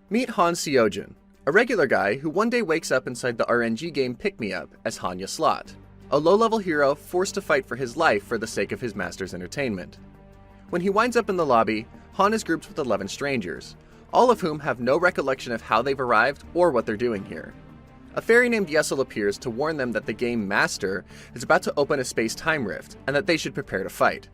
Meet Han Seojin, a regular guy who one day wakes up inside the RNG game Pick Me Up as Hanya Slot, a low-level hero forced to fight for his life for the sake of his master's entertainment. When he winds up in the lobby, Han is grouped with 11 strangers, all of whom have no recollection of how they've arrived or what they're doing here. A fairy named Yahello appears to warn them that the game master is about to open a space-time rift and that they should prepare to fight.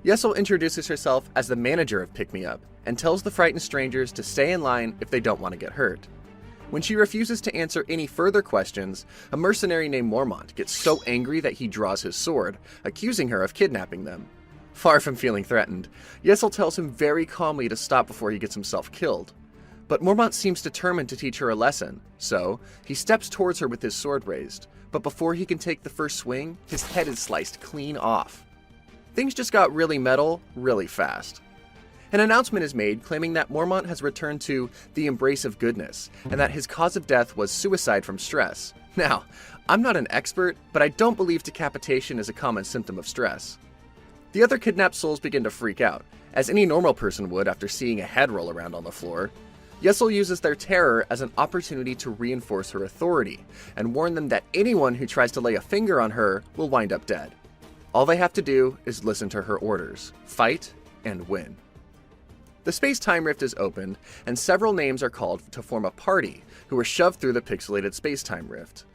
Yahello introduces herself as the manager of Pick Me Up and tells the frightened strangers to stay in line if they don't want to get hurt. When she refuses to answer any further questions, a mercenary named Mormont gets so angry that he draws his sword, accusing her of kidnapping them. Far from feeling threatened, Yahello tells him very calmly to stop before he gets himself killed. But Mormont seems determined to teach her a lesson, so he steps towards her with his sword raised, but before he can take the first swing, his head is sliced clean off. Things just got really metal, really fast. An announcement is made claiming that Mormont has returned to the embrace of goodness, and that his cause of death was suicide from stress. Now, I'm not an expert, but I don't believe decapitation is a common symptom of stress. The other kidnapped souls begin to freak out, as any normal person would after seeing a head roll around on the floor. Yahello uses their terror as an opportunity to reinforce her authority, and warn them that anyone who tries to lay a finger on her will wind up dead. All they have to do is listen to her orders, fight, and win. The space-time rift is opened, and several names are called to form a party who are shoved through the pixelated space-time rift.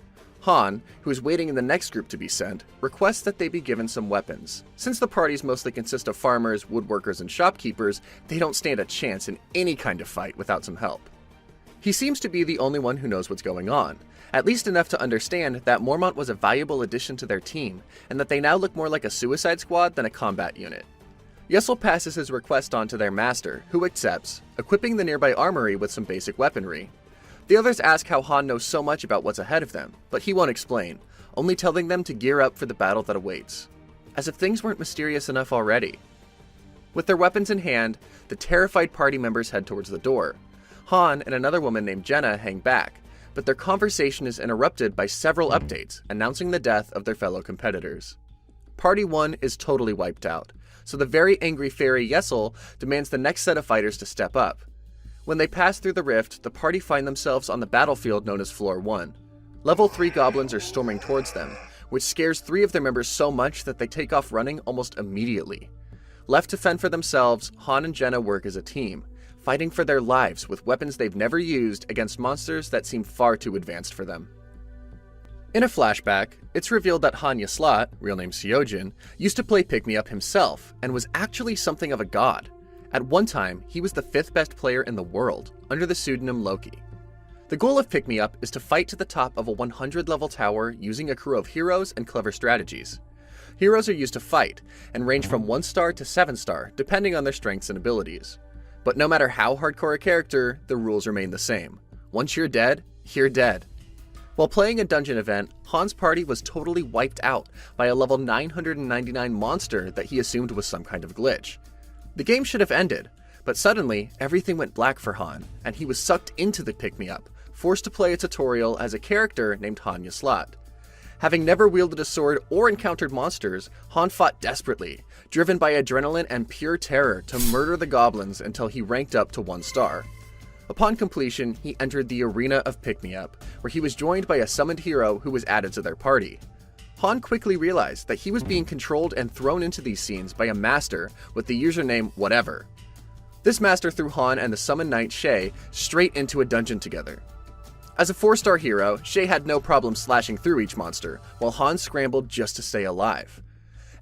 Han, who is waiting in the next group to be sent, requests that they be given some weapons. Since the parties mostly consist of farmers, woodworkers, and shopkeepers, they don't stand a chance in any kind of fight without some help. He seems to be the only one who knows what's going on, at least enough to understand that Mormont was a valuable addition to their team, and that they now look more like a suicide squad than a combat unit. Yahello passes his request on to their master, who accepts, equipping the nearby armory with some basic weaponry. The others ask how Han knows so much about what's ahead of them, but he won't explain, only telling them to gear up for the battle that awaits. As if things weren't mysterious enough already. With their weapons in hand, the terrified party members head towards the door. Han and another woman named Jenna hang back, but their conversation is interrupted by several updates announcing the death of their fellow competitors. Party 1 is totally wiped out, so the very angry fairy Yahello demands the next set of fighters to step up. When they pass through the rift, the party find themselves on the battlefield known as Floor 1. Level 3 goblins are storming towards them, which scares 3 of their members so much that they take off running almost immediately. Left to fend for themselves, Han and Jenna work as a team, fighting for their lives with weapons they've never used against monsters that seem far too advanced for them. In a flashback, it's revealed that Hanya Slot, real name Seojin, used to play Pick Me Up himself and was actually something of a god. At one time, he was the 5th best player in the world, under the pseudonym Loki. The goal of Pick Me Up is to fight to the top of a 100-level tower using a crew of heroes and clever strategies. Heroes are used to fight, and range from 1-star to 7-star, depending on their strengths and abilities. But no matter how hardcore a character, the rules remain the same. Once you're dead, you're dead. While playing a dungeon event, Han's party was totally wiped out by a level 999 monster that he assumed was some kind of glitch. The game should have ended, but suddenly, everything went black for Han, and he was sucked into the Pick Me Up, forced to play a tutorial as a character named Hanya Slot. Having never wielded a sword or encountered monsters, Han fought desperately, driven by adrenaline and pure terror to murder the goblins until he ranked up to 1 star. Upon completion, he entered the arena of Pick Me Up, where he was joined by a summoned hero who was added to their party. Han quickly realized that he was being controlled and thrown into these scenes by a master with the username Whatever. This master threw Han and the summoned knight Shay straight into a dungeon together. As a 4-star hero, Shay had no problem slashing through each monster, while Han scrambled just to stay alive.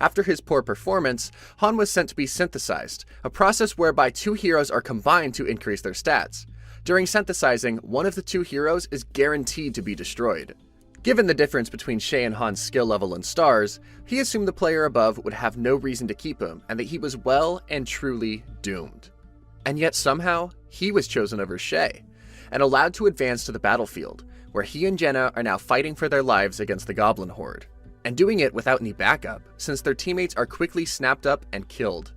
After his poor performance, Han was sent to be synthesized, a process whereby 2 heroes are combined to increase their stats. During synthesizing, one of the 2 heroes is guaranteed to be destroyed. Given the difference between Shay and Han's skill level in stars, he assumed the player above would have no reason to keep him, and that he was well and truly doomed. And yet somehow, he was chosen over Shay, and allowed to advance to the battlefield, where he and Jenna are now fighting for their lives against the Goblin Horde, and doing it without any backup, since their teammates are quickly snapped up and killed.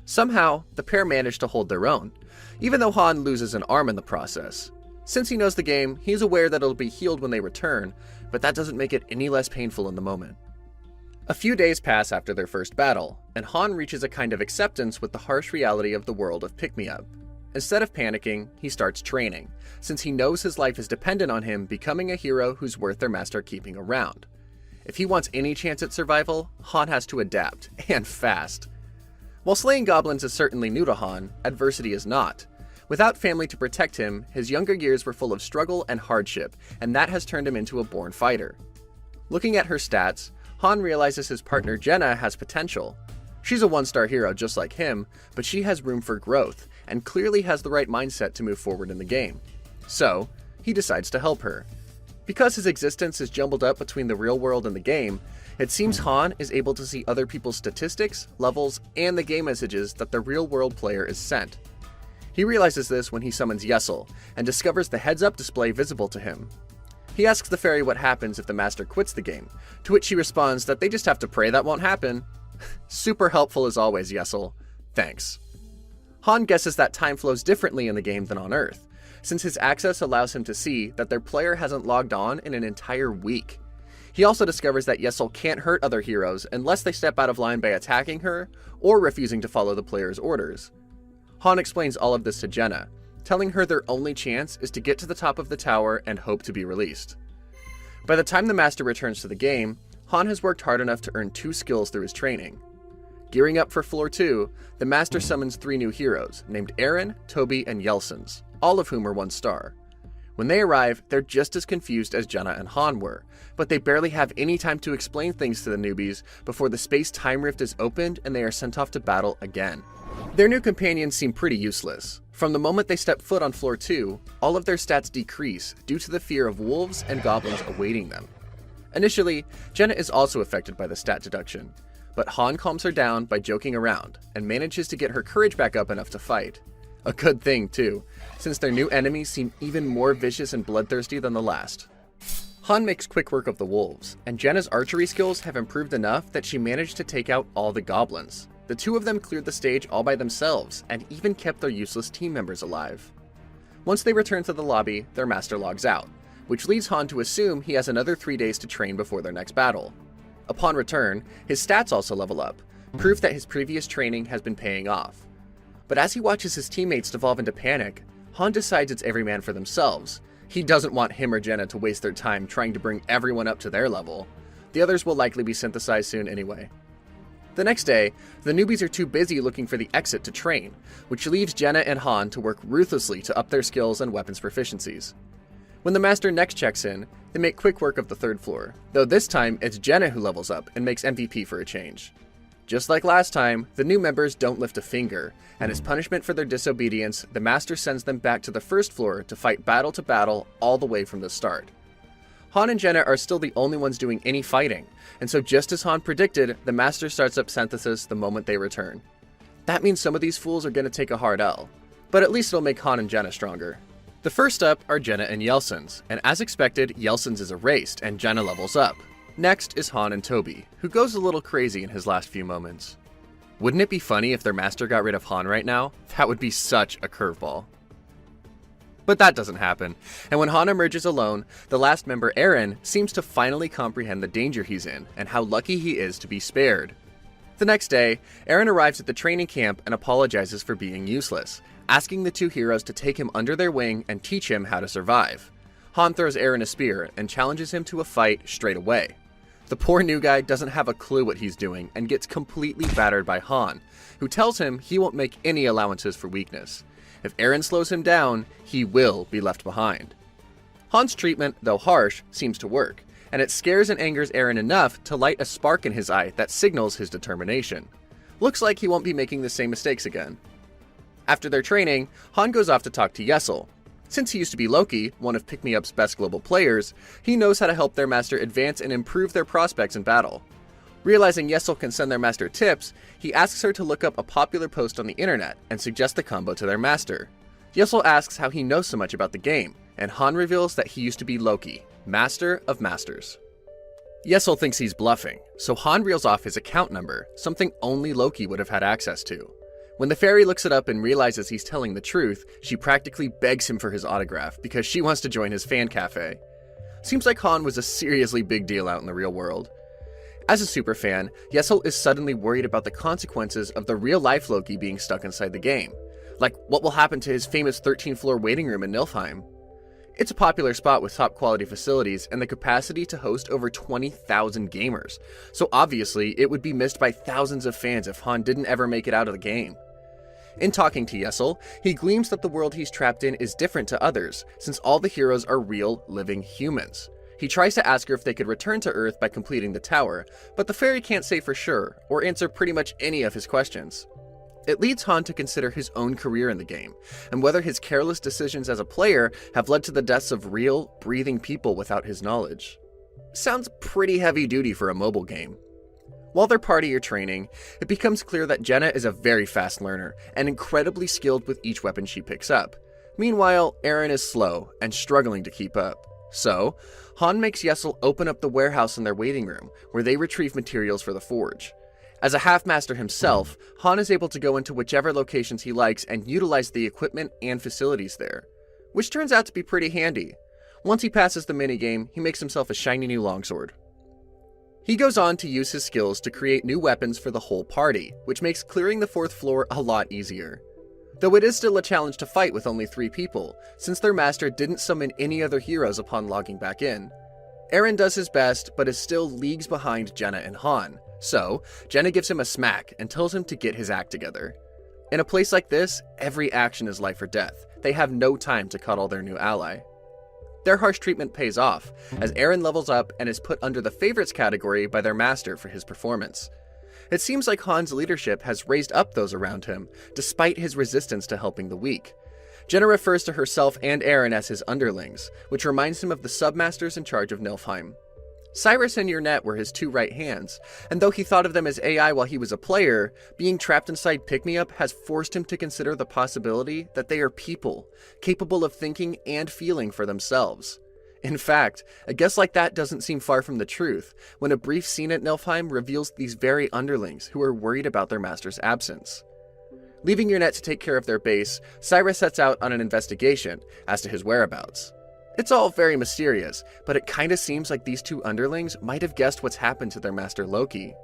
Somehow, the pair manage to hold their own, even though Han loses an arm in the process. Since he knows the game, he's aware that it'll be healed when they return, but that doesn't make it any less painful in the moment. A few days pass after their first battle, and Han reaches a kind of acceptance with the harsh reality of the world of Pick Me Up. instead of panicking, he starts training, since he knows his life is dependent on him becoming a hero who's worth their master keeping around. If he wants any chance at survival, Han has to adapt, and fast. While slaying goblins is certainly new to Han, adversity is not. Without family to protect him, his younger years were full of struggle and hardship, and that has turned him into a born fighter. Looking at her stats, Han realizes his partner Jenna has potential. She's a one-star hero just like him, but she has room for growth, and clearly has the right mindset to move forward in the game. So, he decides to help her. Because his existence is jumbled up between the real world and the game, it seems Han is able to see other people's statistics, levels, and the game messages that the real world player is sent. He realizes this when he summons Yahello, and discovers the heads-up display visible to him. He asks the fairy what happens if the master quits the game, to which she responds that they just have to pray that won't happen. Super helpful as always, Yahello. Thanks. Han guesses that time flows differently in the game than on Earth, since his access allows him to see that their player hasn't logged on in an entire week. He also discovers that Yahello can't hurt other heroes unless they step out of line by attacking her or refusing to follow the player's orders. Han explains all of this to Jenna, telling her their only chance is to get to the top of the tower and hope to be released. By the time the master returns to the game, Han has worked hard enough to earn 2 skills through his training. Gearing up for Floor 2, the master summons 3 new heroes, named Aaron, Toby, and Yelsons, all of whom are 1 star. When they arrive, they're just as confused as Jenna and Han were, but they barely have any time to explain things to the newbies before the space-time rift is opened and they are sent off to battle again. Their new companions seem pretty useless. From the moment they step foot on Floor 2, all of their stats decrease due to the fear of wolves and goblins awaiting them. Initially, Jenna is also affected by the stat deduction, but Han calms her down by joking around and manages to get her courage back up enough to fight. A good thing, too, since their new enemies seem even more vicious and bloodthirsty than the last. Han makes quick work of the wolves, and Jenna's archery skills have improved enough that she managed to take out all the goblins. The 2 of them cleared the stage all by themselves, and even kept their useless team members alive. Once they return to the lobby, their master logs out, which leads Han to assume he has another 3 days to train before their next battle. Upon return, his stats also level up, proof that his previous training has been paying off. But as he watches his teammates devolve into panic, Han decides it's every man for themselves. He doesn't want him or Jenna to waste their time trying to bring everyone up to their level. The others will likely be synthesized soon anyway. The next day, the newbies are too busy looking for the exit to train, which leaves Jenna and Han to work ruthlessly to up their skills and weapons proficiencies. When the master next checks in, they make quick work of the 3rd floor, though this time it's Jenna who levels up and makes MVP for a change. Just like last time, the new members don't lift a finger, and as punishment for their disobedience, the master sends them back to the 1st floor to fight battle to battle all the way from the start. Han and Jenna are still the only ones doing any fighting, and so just as Han predicted, the master starts up synthesis the moment they return. That means some of these fools are going to take a hard L, but at least it'll make Han and Jenna stronger. The first up are Jenna and Yelsons, and as expected, Yelsons is erased and Jenna levels up. Next is Han and Toby, who goes a little crazy in his last few moments. Wouldn't it be funny if their master got rid of Han right now? That would be such a curveball. But that doesn't happen, and when Han emerges alone, the last member, Aaron, seems to finally comprehend the danger he's in and how lucky he is to be spared. The next day, Aaron arrives at the training camp and apologizes for being useless, asking the 2 heroes to take him under their wing and teach him how to survive. Han throws Aaron a spear and challenges him to a fight straight away. The poor new guy doesn't have a clue what he's doing and gets completely battered by Han, who tells him he won't make any allowances for weakness. If Aaron slows him down, he will be left behind. Han's treatment, though harsh, seems to work, and it scares and angers Aaron enough to light a spark in his eye that signals his determination. Looks like he won't be making the same mistakes again. After their training, Han goes off to talk to Yahello. Since he used to be Loki, one of Pick Me Up's best global players, he knows how to help their master advance and improve their prospects in battle. Realizing Yahello can send their master tips, he asks her to look up a popular post on the internet and suggest the combo to their master. Yahello asks how he knows so much about the game, and Han reveals that he used to be Loki, Master of Masters. Yahello thinks he's bluffing, so Han reels off his account number, something only Loki would have had access to. When the fairy looks it up and realizes he's telling the truth, she practically begs him for his autograph because she wants to join his fan cafe. Seems like Han was a seriously big deal out in the real world. As a superfan, Yahello is suddenly worried about the consequences of the real-life Loki being stuck inside the game. Like what will happen to his famous 13th-floor waiting room in Nilfheim? It's a popular spot with top-quality facilities and the capacity to host over 20,000 gamers, so obviously it would be missed by thousands of fans if Han didn't ever make it out of the game. In talking to Yahello, he gleams that the world he's trapped in is different to others, since all the heroes are real, living humans. He tries to ask her if they could return to Earth by completing the tower, but the fairy can't say for sure, or answer pretty much any of his questions. It leads Han to consider his own career in the game, and whether his careless decisions as a player have led to the deaths of real, breathing people without his knowledge. Sounds pretty heavy-duty for a mobile game. While their party are training, it becomes clear that Jenna is a very fast learner, and incredibly skilled with each weapon she picks up. Meanwhile, Eren is slow, and struggling to keep up. So, Han makes Yahello open up the warehouse in their waiting room, where they retrieve materials for the forge. As a half-master himself, Han is able to go into whichever locations he likes and utilize the equipment and facilities there, which turns out to be pretty handy. Once he passes the minigame, he makes himself a shiny new longsword. He goes on to use his skills to create new weapons for the whole party, which makes clearing the 4th floor a lot easier. Though it is still a challenge to fight with only 3 people, since their master didn't summon any other heroes upon logging back in. Eren does his best, but is still leagues behind Jenna and Han. So, Jenna gives him a smack and tells him to get his act together. In a place like this, every action is life or death. They have no time to cuddle their new ally. Their harsh treatment pays off, as Eren levels up and is put under the favorites category by their master for his performance. It seems like Han's leadership has raised up those around him, despite his resistance to helping the weak. Jenna refers to herself and Eren as his underlings, which reminds him of the submasters in charge of Nilfheim. Cyrus and Yrnet were his 2 right hands, and though he thought of them as AI while he was a player, being trapped inside Pick-Me-Up has forced him to consider the possibility that they are people, capable of thinking and feeling for themselves. In fact, a guess like that doesn't seem far from the truth, when a brief scene at Nilfheim reveals these very underlings who are worried about their master's absence. Leaving Yrnet to take care of their base, Cyrus sets out on an investigation as to his whereabouts. It's all very mysterious, but it kinda seems like these 2 underlings might have guessed what's happened to their master Loki.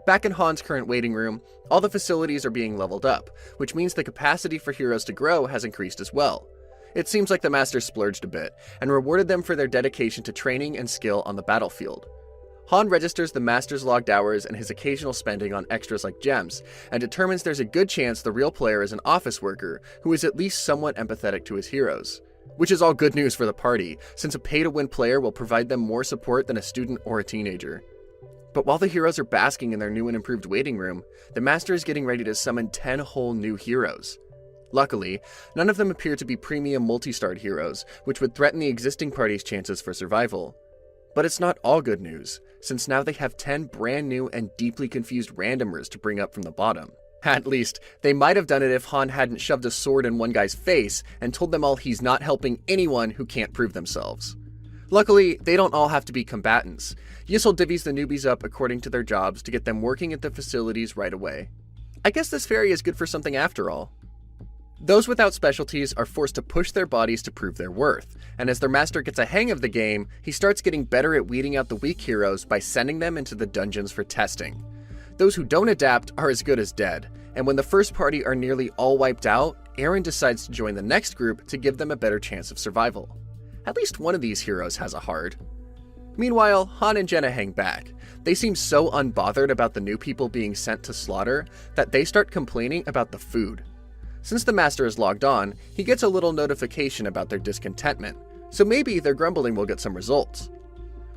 Back in Han's current waiting room, all the facilities are being leveled up, which means the capacity for heroes to grow has increased as well. It seems like the master splurged a bit, and rewarded them for their dedication to training and skill on the battlefield. Han registers the master's logged hours and his occasional spending on extras like gems, and determines there's a good chance the real player is an office worker who is at least somewhat empathetic to his heroes. Which is all good news for the party, since a pay-to-win player will provide them more support than a student or a teenager. But while the heroes are basking in their new and improved waiting room, the master is getting ready to summon 10 whole new heroes. Luckily, none of them appear to be premium multi-starred heroes, which would threaten the existing party's chances for survival. But it's not all good news, since now they have 10 brand new and deeply confused randomers to bring up from the bottom. At least, they might have done it if Han hadn't shoved a sword in one guy's face and told them all he's not helping anyone who can't prove themselves. Luckily, they don't all have to be combatants. Yahello divvies the newbies up according to their jobs to get them working at the facilities right away. I guess this fairy is good for something after all. Those without specialties are forced to push their bodies to prove their worth, and as their master gets a hang of the game, he starts getting better at weeding out the weak heroes by sending them into the dungeons for testing. Those who don't adapt are as good as dead, and when the first party are nearly all wiped out, Eren decides to join the next group to give them a better chance of survival. At least one of these heroes has a heart. Meanwhile, Han and Jenna hang back. They seem so unbothered about the new people being sent to slaughter that they start complaining about the food. Since the master is logged on, he gets a little notification about their discontentment, so maybe their grumbling will get some results.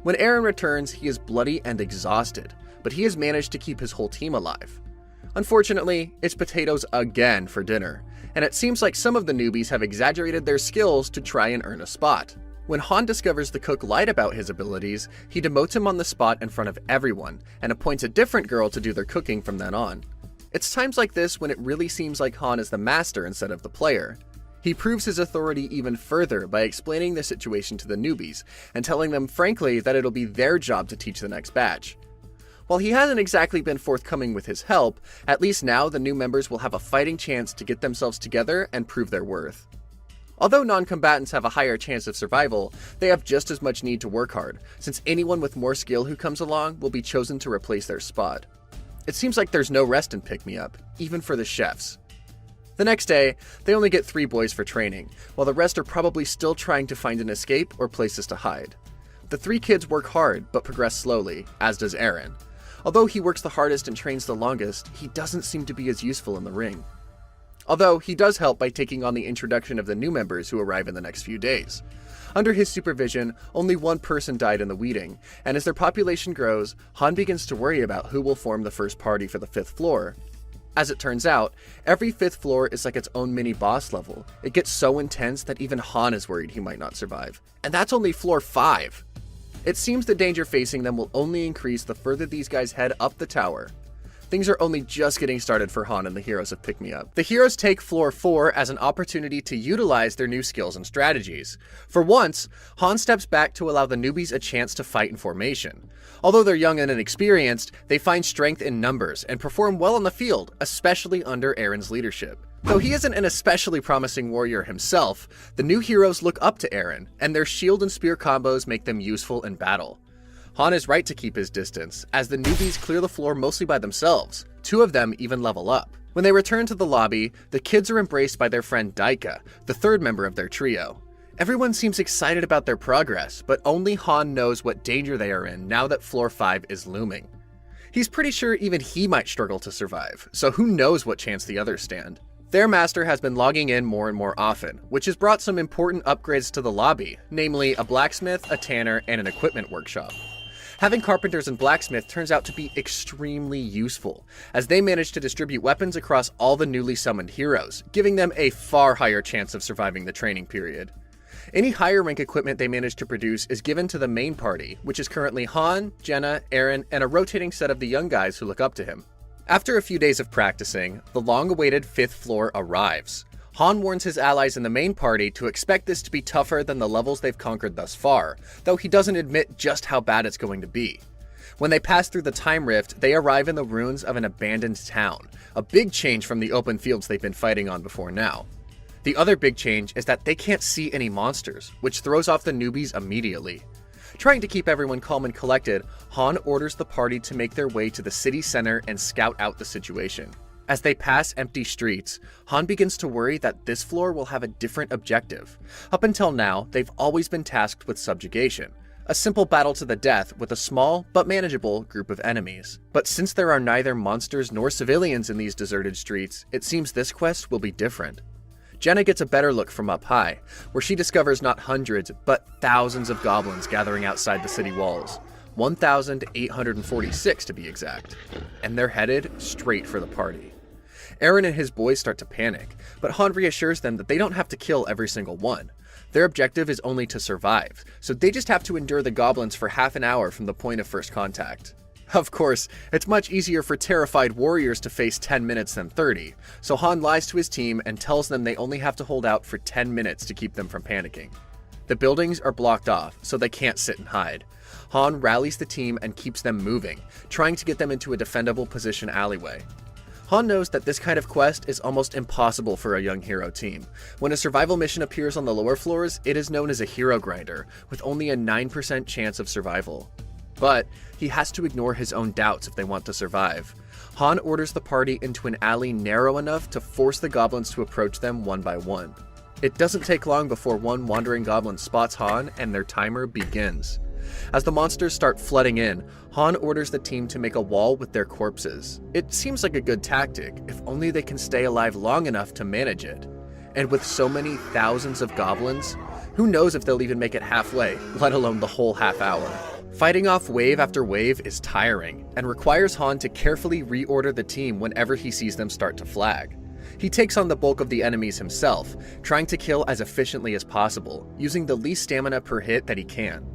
When Eren returns, he is bloody and exhausted, but he has managed to keep his whole team alive. Unfortunately, it's potatoes again for dinner, and it seems like some of the newbies have exaggerated their skills to try and earn a spot. When Han discovers the cook lied about his abilities, he demotes him on the spot in front of everyone, and appoints a different girl to do their cooking from then on. It's times like this when it really seems like Han is the master instead of the player. He proves his authority even further by explaining the situation to the newbies, and telling them frankly that it'll be their job to teach the next batch. While he hasn't exactly been forthcoming with his help, at least now the new members will have a fighting chance to get themselves together and prove their worth. Although non-combatants have a higher chance of survival, they have just as much need to work hard, since anyone with more skill who comes along will be chosen to replace their spot. It seems like there's no rest in Pick-Me-Up, even for the chefs. The next day, they only get 3 boys for training, while the rest are probably still trying to find an escape or places to hide. The 3 kids work hard, but progress slowly, as does Eren. Although he works the hardest and trains the longest, he doesn't seem to be as useful in the ring. Although he does help by taking on the introduction of the new members who arrive in the next few days. Under his supervision, only 1 person died in the weeding, and as their population grows, Han begins to worry about who will form the first party for the 5th floor. As it turns out, every 5th floor is like its own mini boss level. It gets so intense that even Han is worried he might not survive. And that's only floor 5! It seems the danger facing them will only increase the further these guys head up the tower. Things are only just getting started for Han and the heroes of Pick Me Up. The heroes take floor 4 as an opportunity to utilize their new skills and strategies. For once, Han steps back to allow the newbies a chance to fight in formation. Although they're young and inexperienced, they find strength in numbers and perform well on the field, especially under Eren's leadership. Though he isn't an especially promising warrior himself, the new heroes look up to Eren, and their shield and spear combos make them useful in battle. Han is right to keep his distance, as the newbies clear the floor mostly by themselves. 2 of them even level up. When they return to the lobby, the kids are embraced by their friend Daika, the 3rd member of their trio. Everyone seems excited about their progress, but only Han knows what danger they are in now that floor 5 is looming. He's pretty sure even he might struggle to survive, so who knows what chance the others stand. Their master has been logging in more and more often, which has brought some important upgrades to the lobby, namely a blacksmith, a tanner, and an equipment workshop. Having carpenters and blacksmith turns out to be extremely useful, as they manage to distribute weapons across all the newly summoned heroes, giving them a far higher chance of surviving the training period. Any higher rank equipment they manage to produce is given to the main party, which is currently Han, Jenna, Eren, and a rotating set of the young guys who look up to him. After a few days of practicing, the long-awaited 5th floor arrives. Han warns his allies in the main party to expect this to be tougher than the levels they've conquered thus far, though he doesn't admit just how bad it's going to be. When they pass through the time rift, they arrive in the ruins of an abandoned town, a big change from the open fields they've been fighting on before now. The other big change is that they can't see any monsters, which throws off the newbies immediately. Trying to keep everyone calm and collected, Han orders the party to make their way to the city center and scout out the situation. As they pass empty streets, Han begins to worry that this floor will have a different objective. Up until now, they've always been tasked with subjugation, a simple battle to the death with a small but manageable group of enemies. But since there are neither monsters nor civilians in these deserted streets, it seems this quest will be different. Jenna gets a better look from up high, where she discovers not hundreds, but thousands of goblins gathering outside the city walls. 1,846 to be exact. And they're headed straight for the party. Eren and his boys start to panic, but Han reassures them that they don't have to kill every single one. Their objective is only to survive, so they just have to endure the goblins for half an hour from the point of first contact. Of course, it's much easier for terrified warriors to face 10 minutes than 30, so Han lies to his team and tells them they only have to hold out for 10 minutes to keep them from panicking. The buildings are blocked off, so they can't sit and hide. Han rallies the team and keeps them moving, trying to get them into a defendable position alleyway. Han knows that this kind of quest is almost impossible for a young hero team. When a survival mission appears on the lower floors, it is known as a hero grinder, with only a 9% chance of survival. But he has to ignore his own doubts if they want to survive. Han orders the party into an alley narrow enough to force the goblins to approach them one by one. It doesn't take long before one wandering goblin spots Han and their timer begins. As the monsters start flooding in, Han orders the team to make a wall with their corpses. It seems like a good tactic, if only they can stay alive long enough to manage it. And with so many thousands of goblins, who knows if they'll even make it halfway, let alone the whole half hour. Fighting off wave after wave is tiring, and requires Han to carefully reorder the team whenever he sees them start to flag. He takes on the bulk of the enemies himself, trying to kill as efficiently as possible, using the least stamina per hit that he can.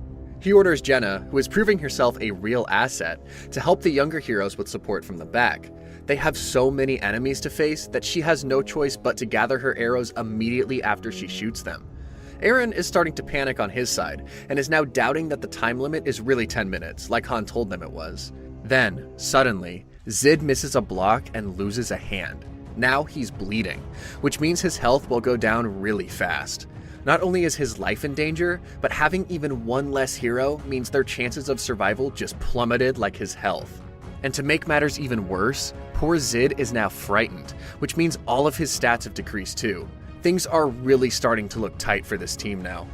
He orders Jenna, who is proving herself a real asset, to help the younger heroes with support from the back. They have so many enemies to face that she has no choice but to gather her arrows immediately after she shoots them. Eren is starting to panic on his side, and is now doubting that the time limit is really 10 minutes, like Han told them it was. Then, suddenly, Zid misses a block and loses a hand. Now he's bleeding, which means his health will go down really fast. Not only is his life in danger, but having even one less hero means their chances of survival just plummeted like his health. And to make matters even worse, poor Zid is now frightened, which means all of his stats have decreased too. Things are really starting to look tight for this team now.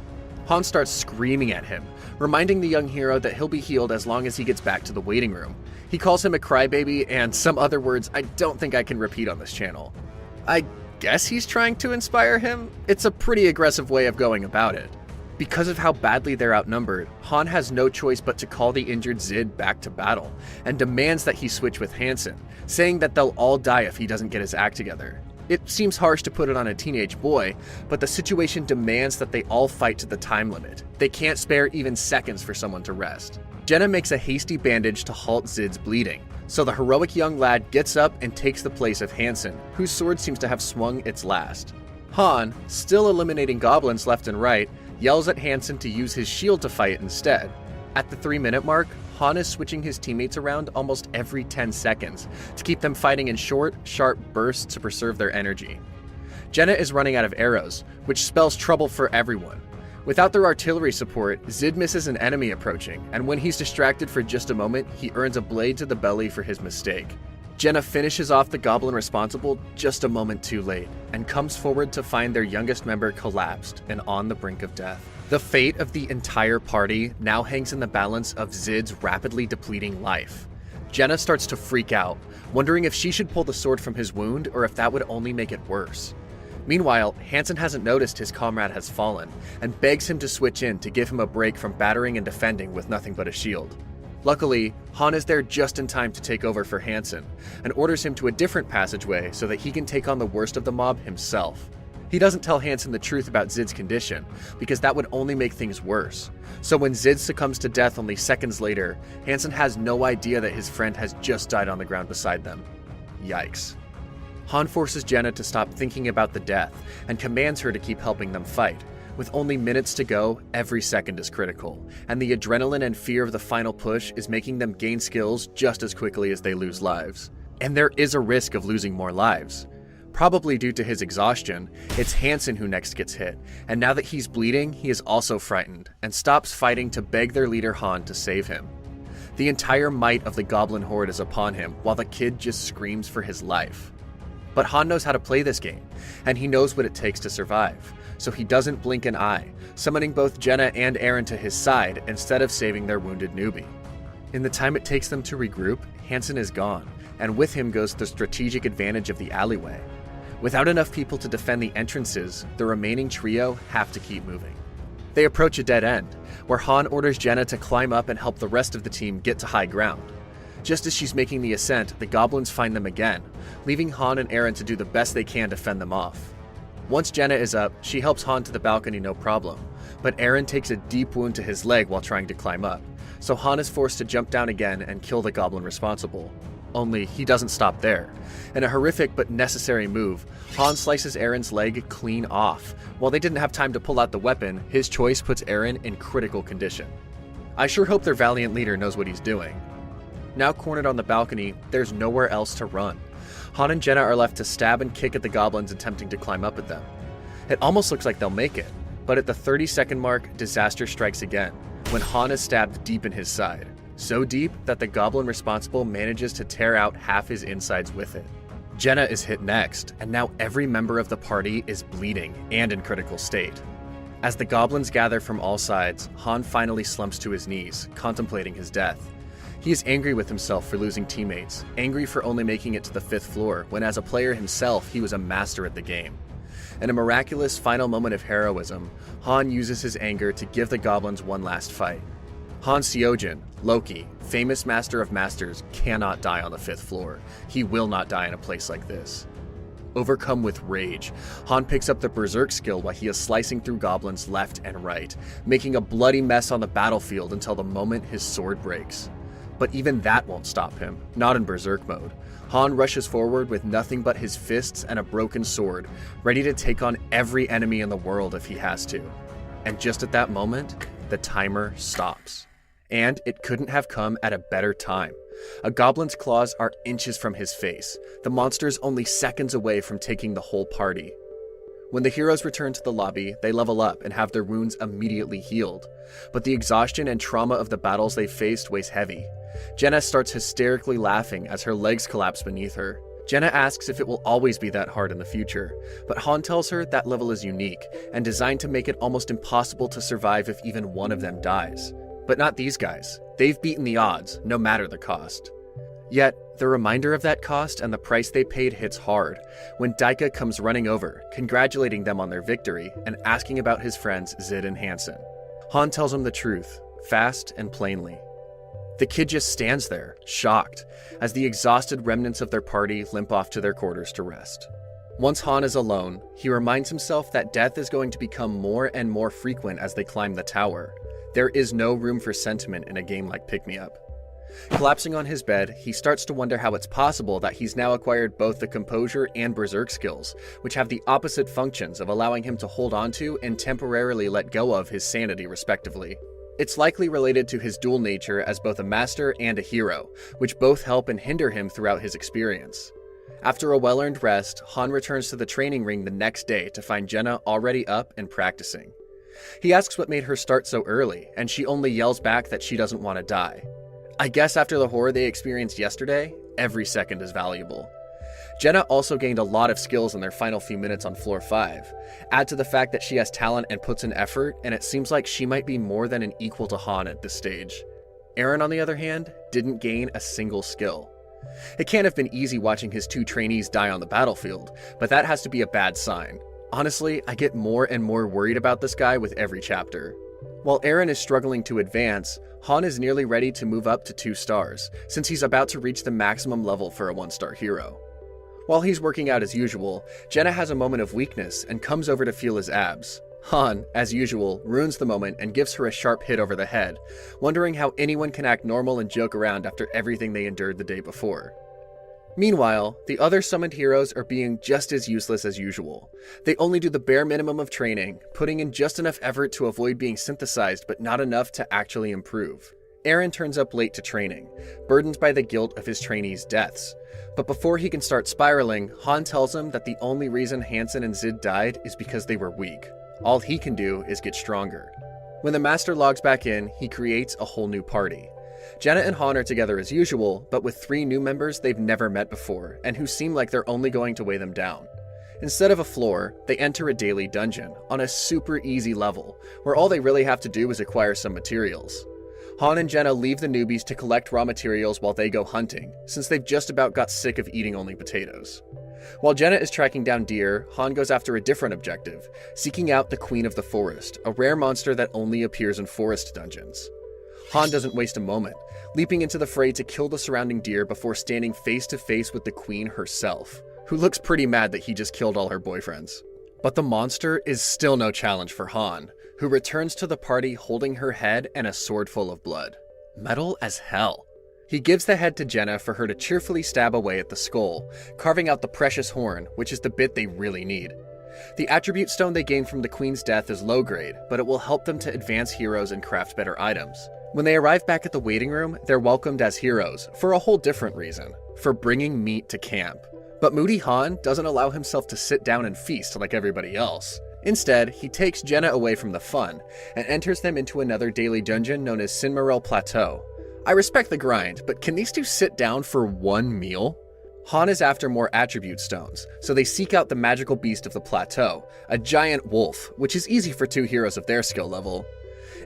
Han starts screaming at him, reminding the young hero that he'll be healed as long as he gets back to the waiting room. He calls him a crybaby and some other words I don't think I can repeat on this channel. I guess he's trying to inspire him? It's a pretty aggressive way of going about it. Because of how badly they're outnumbered, Han has no choice but to call the injured Zid back to battle, and demands that he switch with Hansen, saying that they'll all die if he doesn't get his act together. It seems harsh to put it on a teenage boy, but the situation demands that they all fight to the time limit. They can't spare even seconds for someone to rest. Jenna makes a hasty bandage to halt Zid's bleeding, so the heroic young lad gets up and takes the place of Hansen, whose sword seems to have swung its last. Han, still eliminating goblins left and right, yells at Hansen to use his shield to fight instead. At the 3-minute mark, Han is switching his teammates around almost every 10 seconds to keep them fighting in short, sharp bursts to preserve their energy. Jenna is running out of arrows, which spells trouble for everyone. Without their artillery support, Zid misses an enemy approaching, and when he's distracted for just a moment, he earns a blade to the belly for his mistake. Jenna finishes off the goblin responsible just a moment too late, and comes forward to find their youngest member collapsed and on the brink of death. The fate of the entire party now hangs in the balance of Zid's rapidly depleting life. Jenna starts to freak out, wondering if she should pull the sword from his wound or if that would only make it worse. Meanwhile, Hansen hasn't noticed his comrade has fallen, and begs him to switch in to give him a break from battering and defending with nothing but a shield. Luckily, Han is there just in time to take over for Hansen, and orders him to a different passageway so that he can take on the worst of the mob himself. He doesn't tell Hansen the truth about Zid's condition, because that would only make things worse. So when Zid succumbs to death only seconds later, Hansen has no idea that his friend has just died on the ground beside them. Yikes. Han forces Jenna to stop thinking about the death, and commands her to keep helping them fight. With only minutes to go, every second is critical, and the adrenaline and fear of the final push is making them gain skills just as quickly as they lose lives. And there is a risk of losing more lives. Probably due to his exhaustion, it's Hansen who next gets hit, and now that he's bleeding, he is also frightened, and stops fighting to beg their leader Han to save him. The entire might of the goblin horde is upon him, while the kid just screams for his life. But Han knows how to play this game, and he knows what it takes to survive, so he doesn't blink an eye, summoning both Jenna and Eren to his side instead of saving their wounded newbie. In the time it takes them to regroup, Hansen is gone, and with him goes the strategic advantage of the alleyway. Without enough people to defend the entrances, the remaining trio have to keep moving. They approach a dead end, where Han orders Jenna to climb up and help the rest of the team get to high ground. Just as she's making the ascent, the goblins find them again, leaving Han and Eren to do the best they can to fend them off. Once Jenna is up, she helps Han to the balcony no problem, but Eren takes a deep wound to his leg while trying to climb up, so Han is forced to jump down again and kill the goblin responsible. Only he doesn't stop there. In a horrific but necessary move, Han slices Eren's leg clean off. While they didn't have time to pull out the weapon, his choice puts Eren in critical condition. I sure hope their valiant leader knows what he's doing. Now cornered on the balcony, there's nowhere else to run. Han and Jenna are left to stab and kick at the goblins attempting to climb up at them. It almost looks like they'll make it, but at the 30-second mark, disaster strikes again, when Han is stabbed deep in his side. So deep that the goblin responsible manages to tear out half his insides with it. Jenna is hit next, and now every member of the party is bleeding and in critical state. As the goblins gather from all sides, Han finally slumps to his knees, contemplating his death. He is angry with himself for losing teammates, angry for only making it to the 5th floor, when as a player himself, he was a master at the game. In a miraculous final moment of heroism, Han uses his anger to give the goblins one last fight. Han Seojin, Loki, famous master of masters, cannot die on the 5th floor. He will not die in a place like this. Overcome with rage, Han picks up the Berserk skill while he is slicing through goblins left and right, making a bloody mess on the battlefield until the moment his sword breaks. But even that won't stop him, not in Berserk mode. Han rushes forward with nothing but his fists and a broken sword, ready to take on every enemy in the world if he has to. And just at that moment, the timer stops. And it couldn't have come at a better time. A goblin's claws are inches from his face, the monster's only seconds away from taking the whole party. When the heroes return to the lobby, they level up and have their wounds immediately healed. But the exhaustion and trauma of the battles they faced weighs heavy, Jenna starts hysterically laughing as her legs collapse beneath her. Jenna asks if it will always be that hard in the future, but Han tells her that level is unique and designed to make it almost impossible to survive if even one of them dies. But not these guys. They've beaten the odds, no matter the cost. Yet, the reminder of that cost and the price they paid hits hard when Daika comes running over, congratulating them on their victory and asking about his friends Zid and Hansen. Han tells him the truth, fast and plainly. The kid just stands there, shocked, as the exhausted remnants of their party limp off to their quarters to rest. Once Han is alone, he reminds himself that death is going to become more and more frequent as they climb the tower. There is no room for sentiment in a game like Pick Me Up. Collapsing on his bed, he starts to wonder how it's possible that he's now acquired both the composure and berserk skills, which have the opposite functions of allowing him to hold onto and temporarily let go of his sanity respectively. It's likely related to his dual nature as both a master and a hero, which both help and hinder him throughout his experience. After a well-earned rest, Han returns to the training ring the next day to find Jenna already up and practicing. He asks what made her start so early, and she only yells back that she doesn't want to die. I guess after the horror they experienced yesterday, every second is valuable. Jenna also gained a lot of skills in their final few minutes on floor 5. Add to the fact that she has talent and puts in effort, and it seems like she might be more than an equal to Han at this stage. Eren, on the other hand, didn't gain a single skill. It can't have been easy watching his 2 trainees die on the battlefield, but that has to be a bad sign. Honestly, I get more and more worried about this guy with every chapter. While Eren is struggling to advance, Han is nearly ready to move up to 2 stars, since he's about to reach the maximum level for a 1-star hero. While he's working out as usual, Jenna has a moment of weakness and comes over to feel his abs. Han, as usual, ruins the moment and gives her a sharp hit over the head, wondering how anyone can act normal and joke around after everything they endured the day before. Meanwhile, the other summoned heroes are being just as useless as usual. They only do the bare minimum of training, putting in just enough effort to avoid being synthesized but not enough to actually improve. Eren turns up late to training, burdened by the guilt of his trainees' deaths. But before he can start spiraling, Han tells him that the only reason Hansen and Zid died is because they were weak. All he can do is get stronger. When the Master logs back in, he creates a whole new party. Jenna and Han are together as usual, but with 3 new members they've never met before, and who seem like they're only going to weigh them down. Instead of a floor, they enter a daily dungeon, on a super easy level, where all they really have to do is acquire some materials. Han and Jenna leave the newbies to collect raw materials while they go hunting, since they've just about got sick of eating only potatoes. While Jenna is tracking down deer, Han goes after a different objective, seeking out the Queen of the Forest, a rare monster that only appears in forest dungeons. Han doesn't waste a moment, leaping into the fray to kill the surrounding deer before standing face to face with the Queen herself, who looks pretty mad that he just killed all her boyfriends. But the monster is still no challenge for Han, who returns to the party holding her head and a sword full of blood. Metal as hell. He gives the head to Jenna for her to cheerfully stab away at the skull, carving out the precious horn, which is the bit they really need. The attribute stone they gain from the Queen's death is low grade, but it will help them to advance heroes and craft better items. When they arrive back at the waiting room, they're welcomed as heroes, for a whole different reason, for bringing meat to camp. But moody Han doesn't allow himself to sit down and feast like everybody else. Instead, he takes Jenna away from the fun, and enters them into another daily dungeon known as Sinmarel Plateau. I respect the grind, but can these 2 sit down for 1 meal? Han is after more attribute stones, so they seek out the magical beast of the plateau, a giant wolf, which is easy for 2 heroes of their skill level.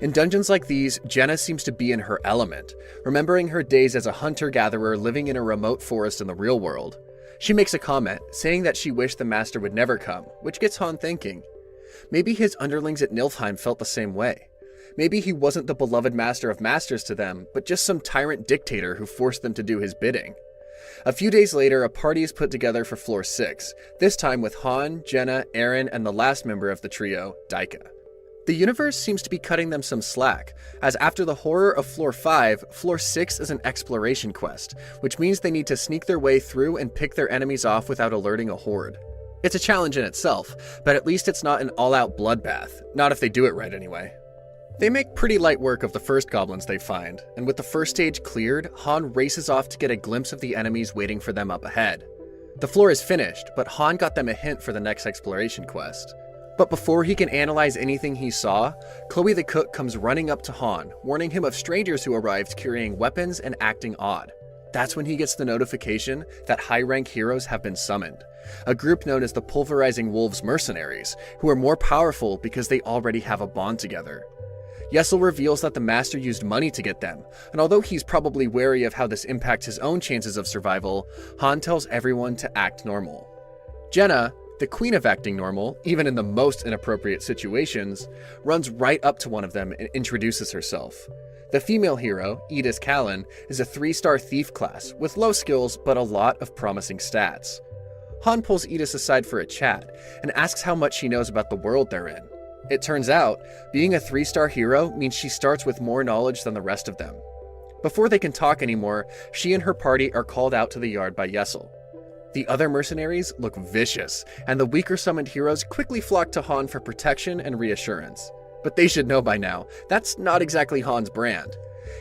In dungeons like these, Jenna seems to be in her element, remembering her days as a hunter-gatherer living in a remote forest in the real world. She makes a comment, saying that she wished the Master would never come, which gets Han thinking. Maybe his underlings at Niflheim felt the same way. Maybe he wasn't the beloved Master of Masters to them, but just some tyrant dictator who forced them to do his bidding. A few days later, a party is put together for floor 6, this time with Han, Jenna, Eren, and the last member of the trio, Daika. The universe seems to be cutting them some slack, as after the horror of floor 5, floor 6 is an exploration quest, which means they need to sneak their way through and pick their enemies off without alerting a horde. It's a challenge in itself, but at least it's not an all-out bloodbath, not if they do it right anyway. They make pretty light work of the first goblins they find, and with the first stage cleared, Han races off to get a glimpse of the enemies waiting for them up ahead. The floor is finished, but Han got them a hint for the next exploration quest. But before he can analyze anything he saw, Chloe the cook comes running up to Han, warning him of strangers who arrived carrying weapons and acting odd. That's when he gets the notification that high-rank heroes have been summoned, a group known as the Pulverizing Wolves Mercenaries, who are more powerful because they already have a bond together. Yahello reveals that the Master used money to get them, and although he's probably wary of how this impacts his own chances of survival, Han tells everyone to act normal. Jenna, the queen of acting normal, even in the most inappropriate situations, runs right up to one of them and introduces herself. The female hero, Edith Callan, is a 3-star thief class with low skills but a lot of promising stats. Han pulls Edith aside for a chat and asks how much she knows about the world they're in. It turns out, being a 3-star hero means she starts with more knowledge than the rest of them. Before they can talk anymore, she and her party are called out to the yard by Yahello. The other mercenaries look vicious, and the weaker summoned heroes quickly flock to Han for protection and reassurance. But they should know by now, that's not exactly Han's brand.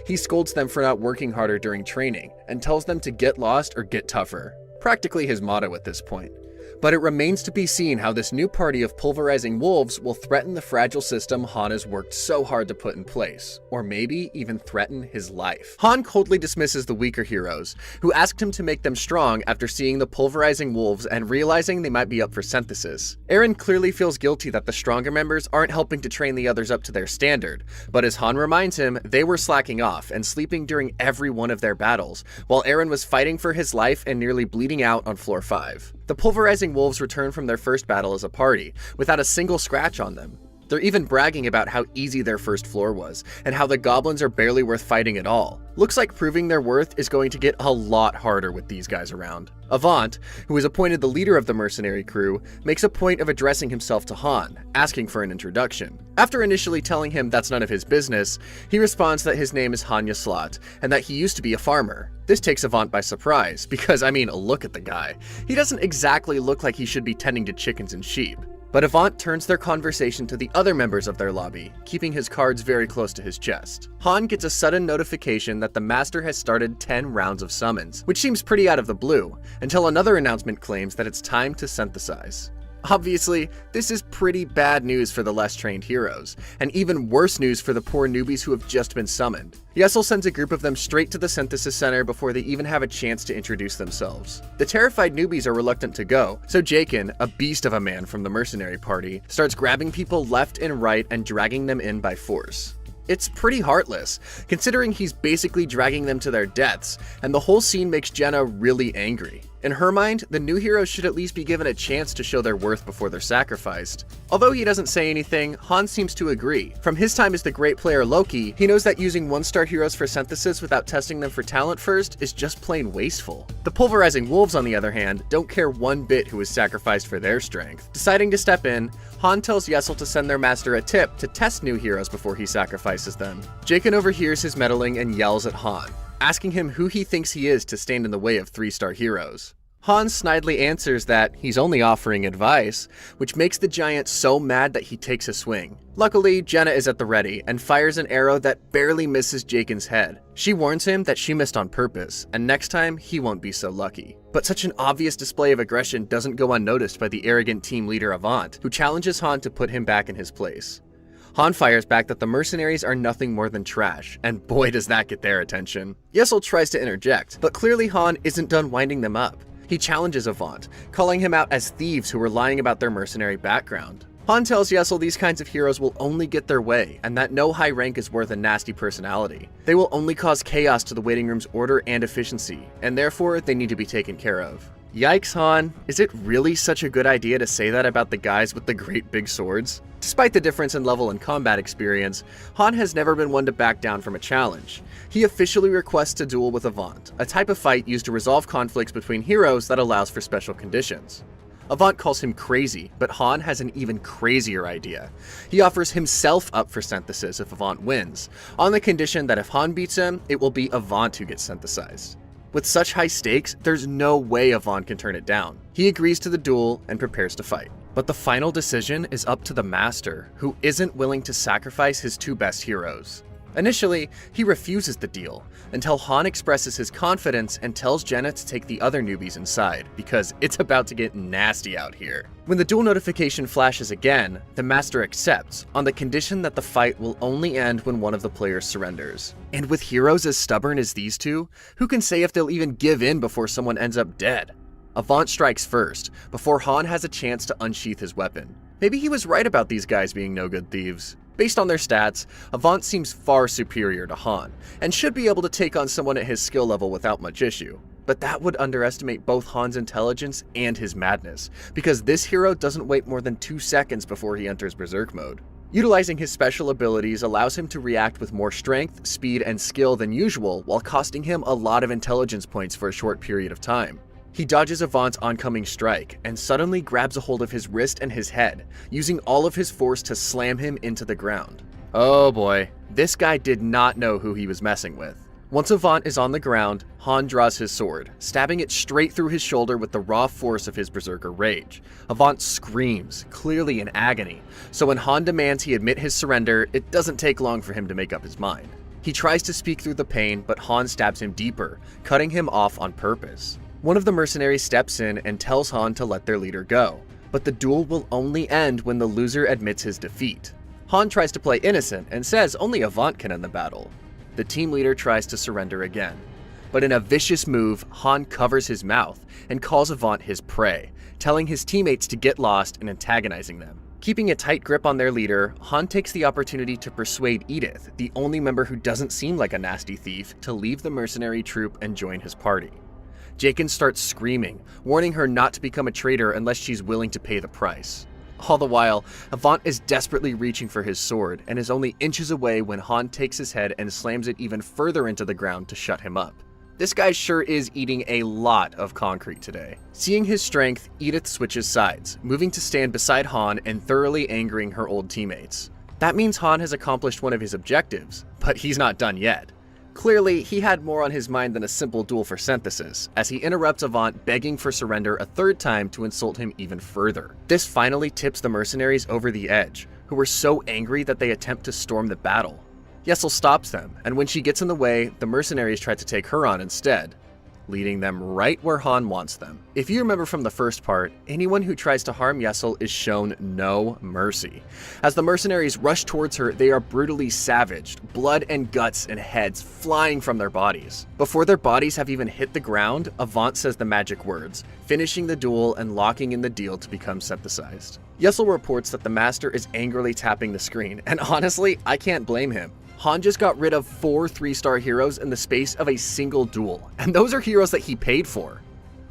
He scolds them for not working harder during training, and tells them to get lost or get tougher. Practically his motto at this point. But it remains to be seen how this new party of pulverizing wolves will threaten the fragile system Han has worked so hard to put in place, or maybe even threaten his life. Han coldly dismisses the weaker heroes, who asked him to make them strong after seeing the pulverizing wolves and realizing they might be up for synthesis. Eren clearly feels guilty that the stronger members aren't helping to train the others up to their standard, but as Han reminds him, they were slacking off and sleeping during every one of their battles, while Eren was fighting for his life and nearly bleeding out on floor 5. The pulverizing wolves return from their first battle as a party, without a single scratch on them. They're even bragging about how easy their first floor was, and how the goblins are barely worth fighting at all. Looks like proving their worth is going to get a lot harder with these guys around. Avant, who is appointed the leader of the mercenary crew, makes a point of addressing himself to Han, asking for an introduction. After initially telling him that's none of his business, he responds that his name is Hanya Slot, and that he used to be a farmer. This takes Avant by surprise, because I mean, look at the guy. He doesn't exactly look like he should be tending to chickens and sheep. But Avant turns their conversation to the other members of their lobby, keeping his cards very close to his chest. Han gets a sudden notification that the Master has started 10 rounds of summons, which seems pretty out of the blue, until another announcement claims that it's time to synthesize. Obviously, this is pretty bad news for the less trained heroes, and even worse news for the poor newbies who have just been summoned. Yahello sends a group of them straight to the synthesis center before they even have a chance to introduce themselves. The terrified newbies are reluctant to go, so Jaken, a beast of a man from the mercenary party, starts grabbing people left and right and dragging them in by force. It's pretty heartless, considering he's basically dragging them to their deaths, and the whole scene makes Jenna really angry. In her mind, the new heroes should at least be given a chance to show their worth before they're sacrificed. Although he doesn't say anything, Han seems to agree. From his time as the great player Loki, he knows that using 1-star heroes for synthesis without testing them for talent first is just plain wasteful. The pulverizing wolves, on the other hand, don't care one bit who is sacrificed for their strength. Deciding to step in, Han tells Yahello to send their master a tip to test new heroes before he sacrifices them. Jaken overhears his meddling and yells at Han, asking him who he thinks he is to stand in the way of 3-star heroes. Han snidely answers that he's only offering advice, which makes the giant so mad that he takes a swing. Luckily, Jenna is at the ready and fires an arrow that barely misses Jaken's head. She warns him that she missed on purpose, and next time he won't be so lucky. But such an obvious display of aggression doesn't go unnoticed by the arrogant team leader Avant, who challenges Han to put him back in his place. Han fires back that the mercenaries are nothing more than trash, and boy does that get their attention. Yahello tries to interject, but clearly Han isn't done winding them up. He challenges Avant, calling him out as thieves who were lying about their mercenary background. Han tells Yahello these kinds of heroes will only get their way, and that no high rank is worth a nasty personality. They will only cause chaos to the waiting room's order and efficiency, and therefore they need to be taken care of. Yikes, Han. Is it really such a good idea to say that about the guys with the great big swords? Despite the difference in level and combat experience, Han has never been one to back down from a challenge. He officially requests a duel with Avant, a type of fight used to resolve conflicts between heroes that allows for special conditions. Avant calls him crazy, but Han has an even crazier idea. He offers himself up for synthesis if Avant wins, on the condition that if Han beats him, it will be Avant who gets synthesized. With such high stakes, there's no way Avant can turn it down. He agrees to the duel and prepares to fight. But the final decision is up to the Master, who isn't willing to sacrifice his 2 best heroes. Initially, he refuses the deal, until Han expresses his confidence and tells Jenna to take the other newbies inside, because it's about to get nasty out here. When the duel notification flashes again, the Master accepts, on the condition that the fight will only end when one of the players surrenders. And with heroes as stubborn as these two, who can say if they'll even give in before someone ends up dead? Avant strikes first, before Han has a chance to unsheath his weapon. Maybe he was right about these guys being no good thieves. Based on their stats, Avant seems far superior to Han, and should be able to take on someone at his skill level without much issue. But that would underestimate both Han's intelligence and his madness, because this hero doesn't wait more than 2 seconds before he enters Berserk mode. Utilizing his special abilities allows him to react with more strength, speed, and skill than usual, while costing him a lot of intelligence points for a short period of time. He dodges Avant's oncoming strike, and suddenly grabs a hold of his wrist and his head, using all of his force to slam him into the ground. Oh boy, this guy did not know who he was messing with. Once Avant is on the ground, Han draws his sword, stabbing it straight through his shoulder with the raw force of his Berserker rage. Avant screams, clearly in agony, so when Han demands he admit his surrender, it doesn't take long for him to make up his mind. He tries to speak through the pain, but Han stabs him deeper, cutting him off on purpose. One of the mercenaries steps in and tells Han to let their leader go, but the duel will only end when the loser admits his defeat. Han tries to play innocent and says only Avant can end the battle. The team leader tries to surrender again, but in a vicious move, Han covers his mouth and calls Avant his prey, telling his teammates to get lost and antagonizing them. Keeping a tight grip on their leader, Han takes the opportunity to persuade Edith, the only member who doesn't seem like a nasty thief, to leave the mercenary troop and join his party. Jaken starts screaming, warning her not to become a traitor unless she's willing to pay the price. All the while, Avant is desperately reaching for his sword and is only inches away when Han takes his head and slams it even further into the ground to shut him up. This guy sure is eating a lot of concrete today. Seeing his strength, Edith switches sides, moving to stand beside Han and thoroughly angering her old teammates. That means Han has accomplished one of his objectives, but he's not done yet. Clearly, he had more on his mind than a simple duel for synthesis, as he interrupts Avant begging for surrender a third time to insult him even further. This finally tips the mercenaries over the edge, who are so angry that they attempt to storm the battle. Yahello stops them, and when she gets in the way, the mercenaries try to take her on instead, leading them right where Han wants them. If you remember from the first part, anyone who tries to harm Yahello is shown no mercy. As the mercenaries rush towards her, they are brutally savaged, blood and guts and heads flying from their bodies. Before their bodies have even hit the ground, Avant says the magic words, finishing the duel and locking in the deal to become synthesized. Yahello reports that the Master is angrily tapping the screen, and honestly, I can't blame him. Han just got rid of 4 3-star heroes in the space of a single duel, and those are heroes that he paid for.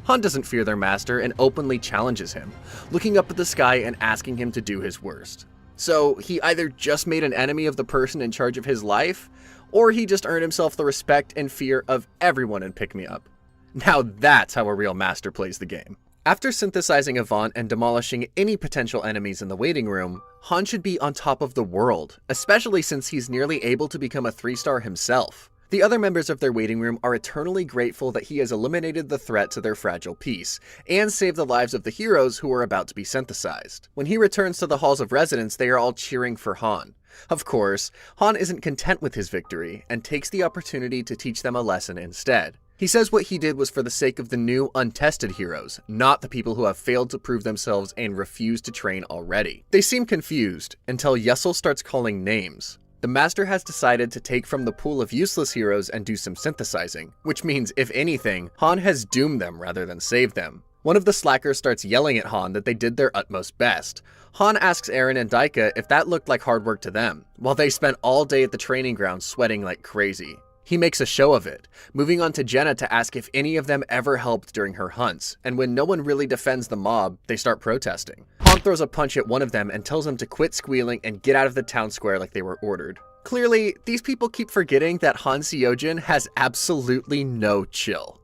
Han doesn't fear their master and openly challenges him, looking up at the sky and asking him to do his worst. So he either just made an enemy of the person in charge of his life, or he just earned himself the respect and fear of everyone in Pick Me Up. Now that's how a real master plays the game. After synthesizing Avant and demolishing any potential enemies in the waiting room, Han should be on top of the world, especially since he's nearly able to become a 3-star himself. The other members of their waiting room are eternally grateful that he has eliminated the threat to their fragile peace, and saved the lives of the heroes who are about to be synthesized. When he returns to the halls of residence, they are all cheering for Han. Of course, Han isn't content with his victory, and takes the opportunity to teach them a lesson instead. He says what he did was for the sake of the new, untested heroes, not the people who have failed to prove themselves and refuse to train already. They seem confused, until Yahello starts calling names. The Master has decided to take from the pool of useless heroes and do some synthesizing, which means, if anything, Han has doomed them rather than saved them. One of the slackers starts yelling at Han that they did their utmost best. Han asks Eren and Daika if that looked like hard work to them, while they spent all day at the training ground sweating like crazy. He makes a show of it, moving on to Jenna to ask if any of them ever helped during her hunts, and when no one really defends the mob, they start protesting. Han throws a punch at one of them and tells them to quit squealing and get out of the town square like they were ordered. Clearly, these people keep forgetting that Han Seojin has absolutely no chill.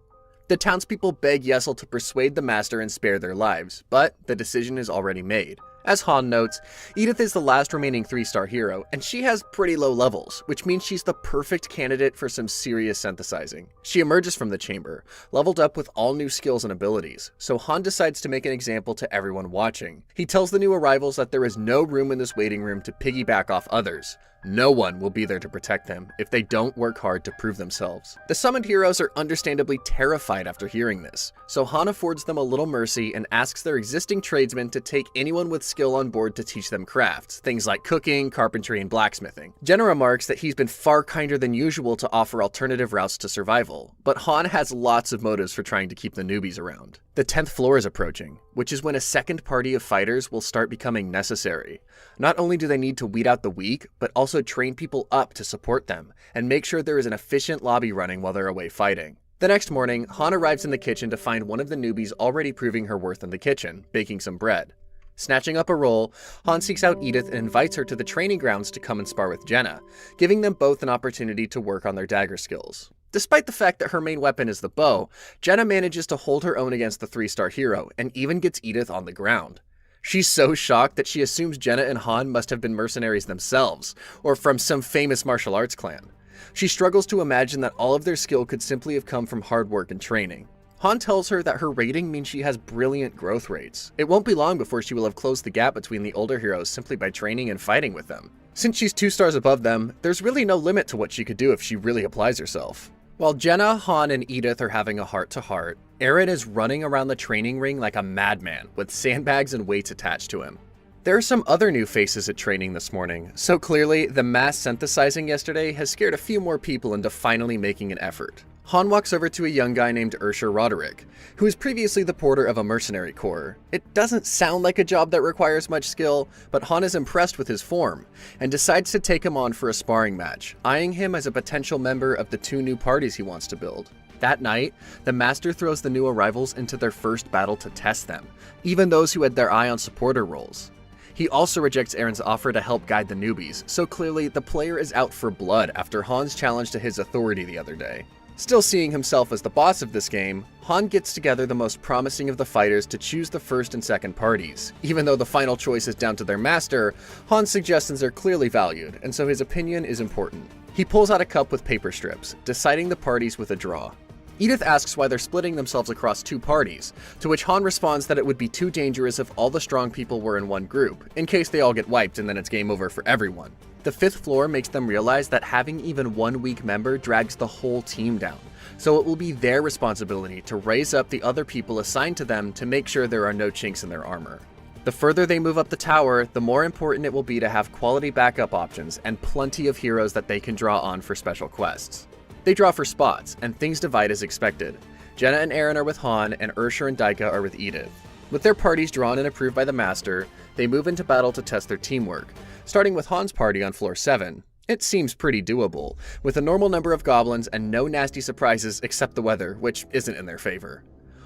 The townspeople beg Yahello to persuade the Master and spare their lives, but the decision is already made. As Han notes, Edith is the last remaining 3-star hero, and she has pretty low levels, which means she's the perfect candidate for some serious synthesizing. She emerges from the chamber, leveled up with all new skills and abilities, so Han decides to make an example to everyone watching. He tells the new arrivals that there is no room in this waiting room to piggyback off others, No one will be there to protect them if they don't work hard to prove themselves. The summoned heroes are understandably terrified after hearing this, so Han affords them a little mercy and asks their existing tradesmen to take anyone with skill on board to teach them crafts, things like cooking, carpentry, and blacksmithing. Jenna remarks that he's been far kinder than usual to offer alternative routes to survival, but Han has lots of motives for trying to keep the newbies around. The 10th floor is approaching, which is when a second party of fighters will start becoming necessary. Not only do they need to weed out the weak, but also train people up to support them, and make sure there is an efficient lobby running while they're away fighting. The next morning, Han arrives in the kitchen to find one of the newbies already proving her worth in the kitchen, baking some bread. Snatching up a roll, Han seeks out Edith and invites her to the training grounds to come and spar with Jenna, giving them both an opportunity to work on their dagger skills. Despite the fact that her main weapon is the bow, Jenna manages to hold her own against the 3-star hero, and even gets Edith on the ground. She's so shocked that she assumes Jenna and Han must have been mercenaries themselves, or from some famous martial arts clan. She struggles to imagine that all of their skill could simply have come from hard work and training. Han tells her that her rating means she has brilliant growth rates. It won't be long before she will have closed the gap between the older heroes simply by training and fighting with them. Since she's 2 stars above them, there's really no limit to what she could do if she really applies herself. While Jenna, Han, and Edith are having a heart-to-heart, Eren is running around the training ring like a madman, with sandbags and weights attached to him. There are some other new faces at training this morning, so clearly the mass synthesizing yesterday has scared a few more people into finally making an effort. Han walks over to a young guy named Roderick, who was previously the porter of a mercenary corps. It doesn't sound like a job that requires much skill, but Han is impressed with his form, and decides to take him on for a sparring match, eyeing him as a potential member of the 2 new parties he wants to build. That night, the Master throws the new arrivals into their first battle to test them, even those who had their eye on supporter roles. He also rejects Eren's offer to help guide the newbies, so clearly the player is out for blood after Han's challenge to his authority the other day. Still seeing himself as the boss of this game, Han gets together the most promising of the fighters to choose the first and second parties. Even though the final choice is down to their master, Han's suggestions are clearly valued, and so his opinion is important. He pulls out a cup with paper strips, deciding the parties with a draw. Edith asks why they're splitting themselves across 2 parties, to which Han responds that it would be too dangerous if all the strong people were in one group, in case they all get wiped and then it's game over for everyone. The 5th floor makes them realize that having even one weak member drags the whole team down, so it will be their responsibility to raise up the other people assigned to them to make sure there are no chinks in their armor. The further they move up the tower, the more important it will be to have quality backup options and plenty of heroes that they can draw on for special quests. They draw for spots, and things divide as expected. Jenna and Eren are with Han, and and Daika are with Edith. With their parties drawn and approved by the Master, they move into battle to test their teamwork, starting with Han's party on floor 7. It seems pretty doable, with a normal number of goblins and no nasty surprises except the weather, which isn't in their favor.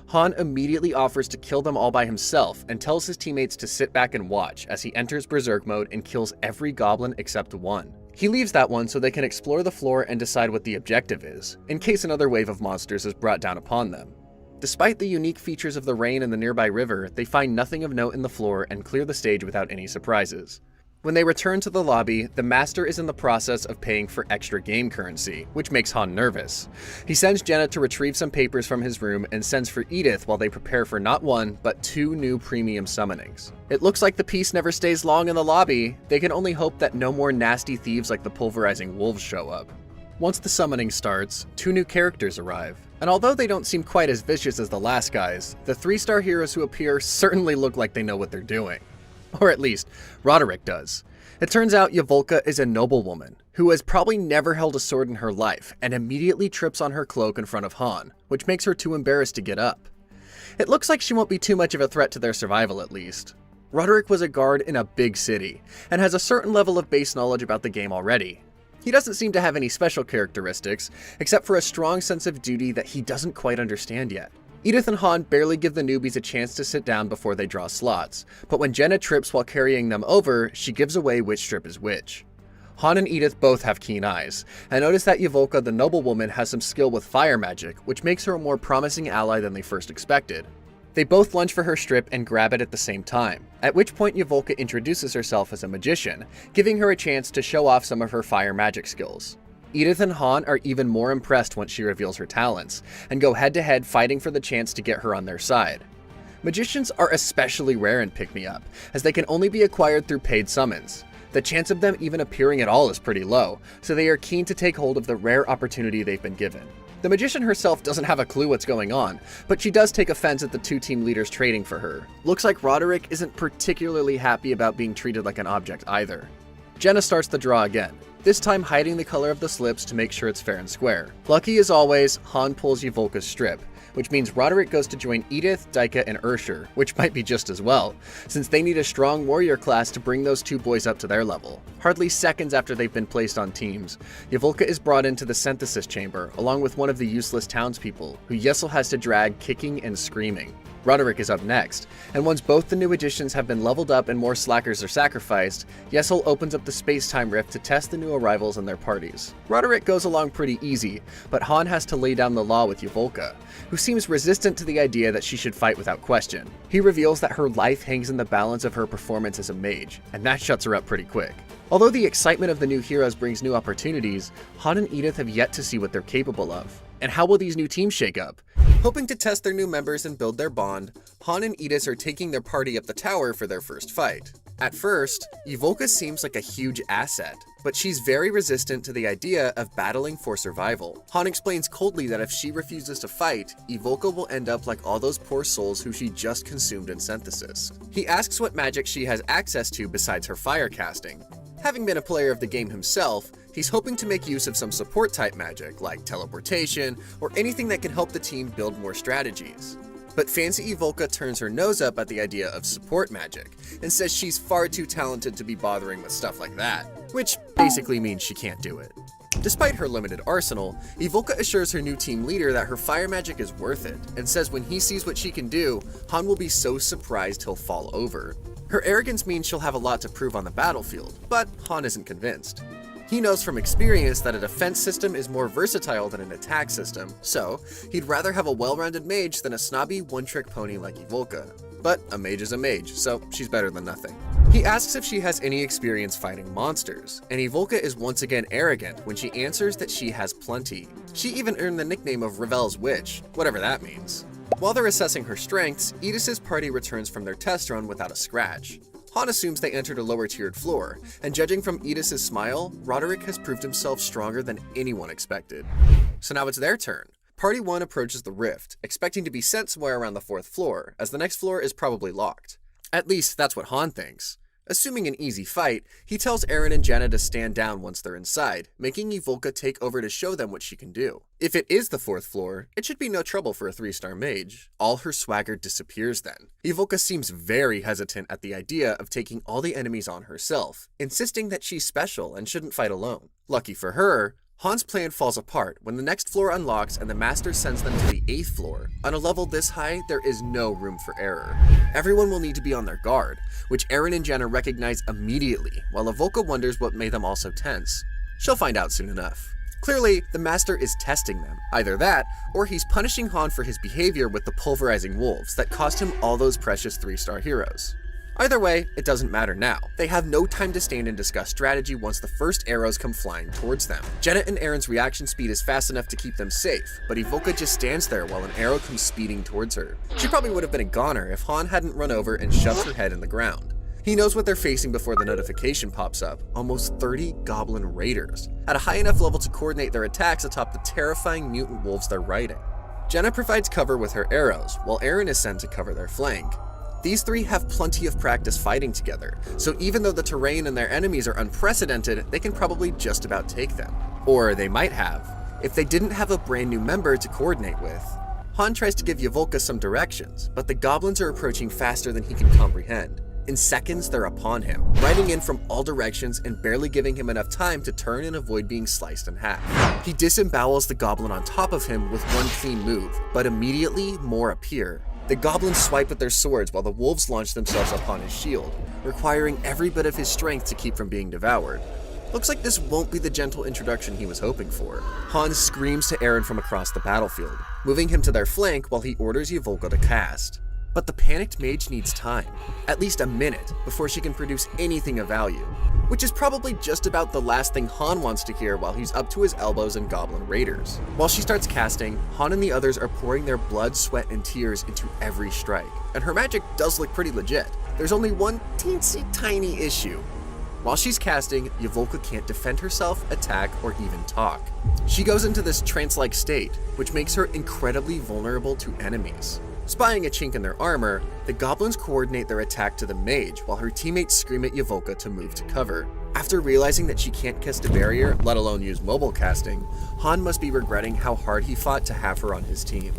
Han immediately offers to kill them all by himself and tells his teammates to sit back and watch as he enters Berserk mode and kills every goblin except one. He leaves that one so they can explore the floor and decide what the objective is, in case another wave of monsters is brought down upon them. Despite the unique features of the rain and the nearby river, they find nothing of note in the floor and clear the stage without any surprises. When they return to the lobby, the Master is in the process of paying for extra game currency, which makes Han nervous. He sends Jenna to retrieve some papers from his room and sends for Edith while they prepare for not 1, but 2 new premium summonings. It looks like the peace never stays long in the lobby. They can only hope that no more nasty thieves like the pulverizing wolves show up. Once the summoning starts, 2 new characters arrive. And although they don't seem quite as vicious as the last guys, the 3-star heroes who appear certainly look like they know what they're doing. Or at least, Roderick does. It turns out Yahello is a noblewoman, who has probably never held a sword in her life, and immediately trips on her cloak in front of Han, which makes her too embarrassed to get up. It looks like she won't be too much of a threat to their survival at least. Roderick was a guard in a big city, and has a certain level of base knowledge about the game already. He doesn't seem to have any special characteristics, except for a strong sense of duty that he doesn't quite understand yet. Edith and Han barely give the newbies a chance to sit down before they draw slots, but when Jenna trips while carrying them over, she gives away which strip is which. Han and Edith both have keen eyes, and notice that Yahello the noblewoman has some skill with fire magic, which makes her a more promising ally than they first expected. They both lunge for her strip and grab it at the same time, at which point Yahello introduces herself as a magician, giving her a chance to show off some of her fire magic skills. Edith and Han are even more impressed once she reveals her talents, and go head-to-head fighting for the chance to get her on their side. Magicians are especially rare in Pick Me Up, as they can only be acquired through paid summons. The chance of them even appearing at all is pretty low, so they are keen to take hold of the rare opportunity they've been given. The magician herself doesn't have a clue what's going on, but she does take offense at the two team leaders trading for her. Looks like Roderick isn't particularly happy about being treated like an object either. Jenna starts the draw again, this time hiding the color of the slips to make sure it's fair and square. Lucky as always, Han pulls Yahello's strip, which means Roderick goes to join Edith, Daika, and Ursher, which might be just as well, since they need a strong warrior class to bring those two boys up to their level. Hardly seconds after they've been placed on teams, Yahello is brought into the synthesis chamber, along with one of the useless townspeople, who Yahello has to drag kicking and screaming. Roderick is up next, and once both the new additions have been leveled up and more slackers are sacrificed, Yahello opens up the space-time rift to test the new arrivals and their parties. Roderick goes along pretty easy, but Han has to lay down the law with Yahello, who seems resistant to the idea that she should fight without question. He reveals that her life hangs in the balance of her performance as a mage, and that shuts her up pretty quick. Although the excitement of the new heroes brings new opportunities, Han and Edith have yet to see what they're capable of. And how will these new teams shake up? Hoping to test their new members and build their bond, Han and Edith are taking their party up the tower for their first fight. At first, Yahello seems like a huge asset, but she's very resistant to the idea of battling for survival. Han explains coldly that if she refuses to fight, Yahello will end up like all those poor souls who she just consumed in synthesis. He asks what magic she has access to besides her fire casting. Having been a player of the game himself, he's hoping to make use of some support-type magic, like teleportation, or anything that can help the team build more strategies. But fancy Yahello turns her nose up at the idea of support magic, and says she's far too talented to be bothering with stuff like that, which basically means she can't do it. Despite her limited arsenal, Yahello assures her new team leader that her fire magic is worth it, and says when he sees what she can do, Han will be so surprised he'll fall over. Her arrogance means she'll have a lot to prove on the battlefield, but Han isn't convinced. He knows from experience that a defense system is more versatile than an attack system, so he'd rather have a well-rounded mage than a snobby one-trick pony like Yahello. But a mage is a mage, so she's better than nothing. He asks if she has any experience fighting monsters, and Yahello is once again arrogant when she answers that she has plenty. She even earned the nickname of Revel's Witch, whatever that means. While they're assessing her strengths, Edith's party returns from their test run without a scratch. Han assumes they entered a lower-tiered floor, and judging from Edith's smile, Roderick has proved himself stronger than anyone expected. So now it's their turn. Party 1 approaches the rift, expecting to be sent somewhere around the 4th floor, as the next floor is probably locked. At least, that's what Han thinks. Assuming an easy fight, he tells Aaron and Jenna to stand down once they're inside, making Yahello take over to show them what she can do. If it is the 4th floor, it should be no trouble for a 3-star mage. All her swagger disappears then. Yahello seems very hesitant at the idea of taking all the enemies on herself, insisting that she's special and shouldn't fight alone. Lucky for her, Han's plan falls apart when the next floor unlocks and the master sends them to the 8th floor. On a level this high, there is no room for error. Everyone will need to be on their guard, which Aaron and Jenna recognize immediately, while Yahello wonders what made them all so tense. She'll find out soon enough. Clearly, the master is testing them. Either that, or he's punishing Han for his behavior with the pulverizing wolves that cost him all those precious 3-star heroes. Either way, it doesn't matter now. They have no time to stand and discuss strategy once the first arrows come flying towards them. Jenna and Aaron's reaction speed is fast enough to keep them safe, but Yahello just stands there while an arrow comes speeding towards her. She probably would have been a goner if Han hadn't run over and shoved her head in the ground. He knows what they're facing before the notification pops up, almost 30 goblin raiders, at a high enough level to coordinate their attacks atop the terrifying mutant wolves they're riding. Jenna provides cover with her arrows, while Aaron is sent to cover their flank. These three have plenty of practice fighting together, so even though the terrain and their enemies are unprecedented, they can probably just about take them. Or they might have, if they didn't have a brand new member to coordinate with. Han tries to give Yahello some directions, but the goblins are approaching faster than he can comprehend. In seconds, they're upon him, riding in from all directions and barely giving him enough time to turn and avoid being sliced in half. He disembowels the goblin on top of him with one clean move, but immediately more appear. The goblins swipe at their swords while the wolves launch themselves upon his shield, requiring every bit of his strength to keep from being devoured. Looks like this won't be the gentle introduction he was hoping for. Han screams to Aaron from across the battlefield, moving him to their flank while he orders Yahello to cast. But the panicked mage needs time, at least a minute, before she can produce anything of value, which is probably just about the last thing Han wants to hear while he's up to his elbows in goblin raiders. While she starts casting, Han and the others are pouring their blood, sweat, and tears into every strike, and her magic does look pretty legit. There's only one teensy tiny issue. While she's casting, Yahello can't defend herself, attack, or even talk. She goes into this trance-like state, which makes her incredibly vulnerable to enemies. Spying a chink in their armor, the goblins coordinate their attack to the mage while her teammates scream at Yahello to move to cover. After realizing that she can't cast a barrier, let alone use mobile casting, Han must be regretting how hard he fought to have her on his team.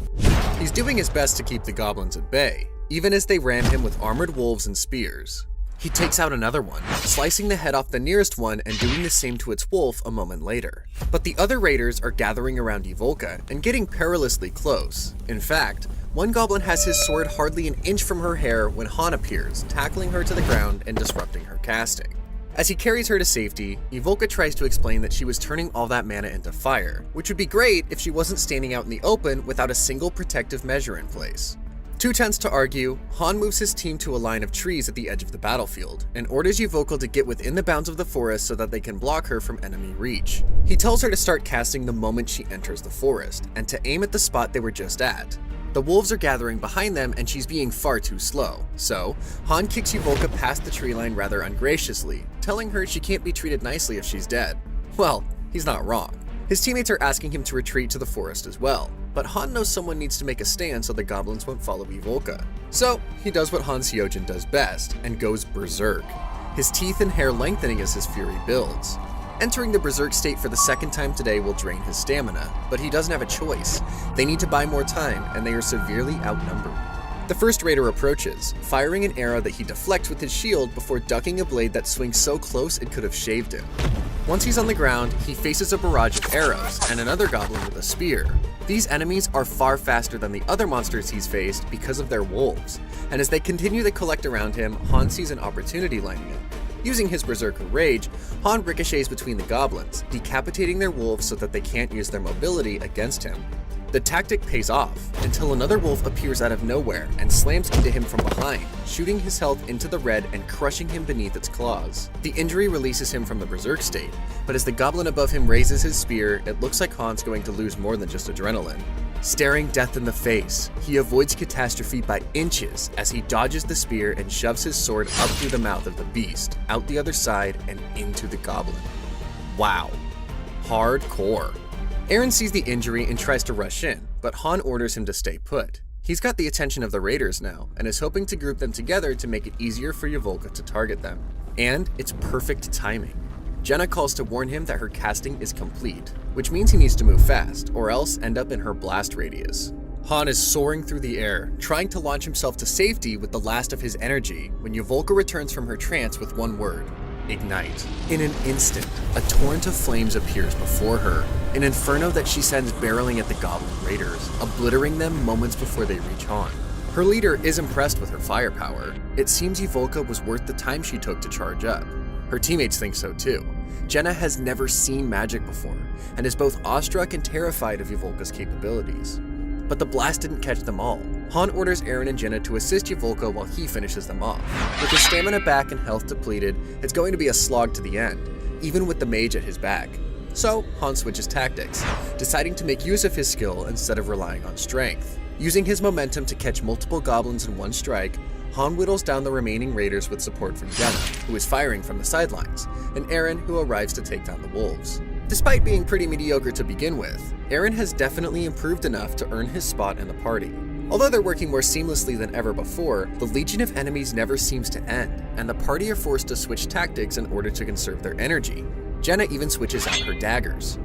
He's doing his best to keep the goblins at bay, even as they ram him with armored wolves and spears. He takes out another one, slicing the head off the nearest one and doing the same to its wolf a moment later. But the other raiders are gathering around Yahello and getting perilously close. In fact, one goblin has his sword hardly an inch from her hair when Han appears, tackling her to the ground and disrupting her casting. As he carries her to safety, Yahello tries to explain that she was turning all that mana into fire, which would be great if she wasn't standing out in the open without a single protective measure in place. Too tense to argue, Han moves his team to a line of trees at the edge of the battlefield, and orders Yahello to get within the bounds of the forest so that they can block her from enemy reach. He tells her to start casting the moment she enters the forest, and to aim at the spot they were just at. The wolves are gathering behind them and she's being far too slow, so Han kicks Yahello past the tree line rather ungraciously, telling her she can't be treated nicely if she's dead. Well, he's not wrong. His teammates are asking him to retreat to the forest as well, but Han knows someone needs to make a stand so the goblins won't follow Yahello. So he does what Han Seojin does best and goes berserk, his teeth and hair lengthening as his fury builds. Entering the berserk state for the second time today will drain his stamina, but he doesn't have a choice. They need to buy more time, and they are severely outnumbered. The first raider approaches, firing an arrow that he deflects with his shield before ducking a blade that swings so close it could have shaved him. Once he's on the ground, he faces a barrage of arrows and another goblin with a spear. These enemies are far faster than the other monsters he's faced because of their wolves, and as they continue to collect around him, Han sees an opportunity lining up. Using his berserker rage, Han ricochets between the goblins, decapitating their wolves so that they can't use their mobility against him. The tactic pays off, until another wolf appears out of nowhere and slams into him from behind, shooting his health into the red and crushing him beneath its claws. The injury releases him from the berserk state, but as the goblin above him raises his spear, it looks like Han's going to lose more than just adrenaline. Staring death in the face, he avoids catastrophe by inches as he dodges the spear and shoves his sword up through the mouth of the beast, out the other side, and into the goblin. Wow. Hardcore. Eren sees the injury and tries to rush in, but Han orders him to stay put. He's got the attention of the raiders now, and is hoping to group them together to make it easier for Yahello to target them. And it's perfect timing. Jenna calls to warn him that her casting is complete, which means he needs to move fast, or else end up in her blast radius. Han is soaring through the air, trying to launch himself to safety with the last of his energy, when Yahello returns from her trance with one word: ignite. In an instant, a torrent of flames appears before her, an inferno that she sends barreling at the goblin raiders, obliterating them moments before they reach Han. Her leader is impressed with her firepower. It seems Yahello was worth the time she took to charge up. Her teammates think so too. Jenna has never seen magic before, and is both awestruck and terrified of Yahello's capabilities. But the blast didn't catch them all. Han orders Eren and Jenna to assist Yahello while he finishes them off. With his stamina back and health depleted, it's going to be a slog to the end, even with the mage at his back. So Han switches tactics, deciding to make use of his skill instead of relying on strength. Using his momentum to catch multiple goblins in one strike, Han whittles down the remaining raiders with support from Jenna, who is firing from the sidelines, and Eren, who arrives to take down the wolves. Despite being pretty mediocre to begin with, Eren has definitely improved enough to earn his spot in the party. Although they're working more seamlessly than ever before, the legion of enemies never seems to end, and the party are forced to switch tactics in order to conserve their energy. Jenna even switches out her daggers.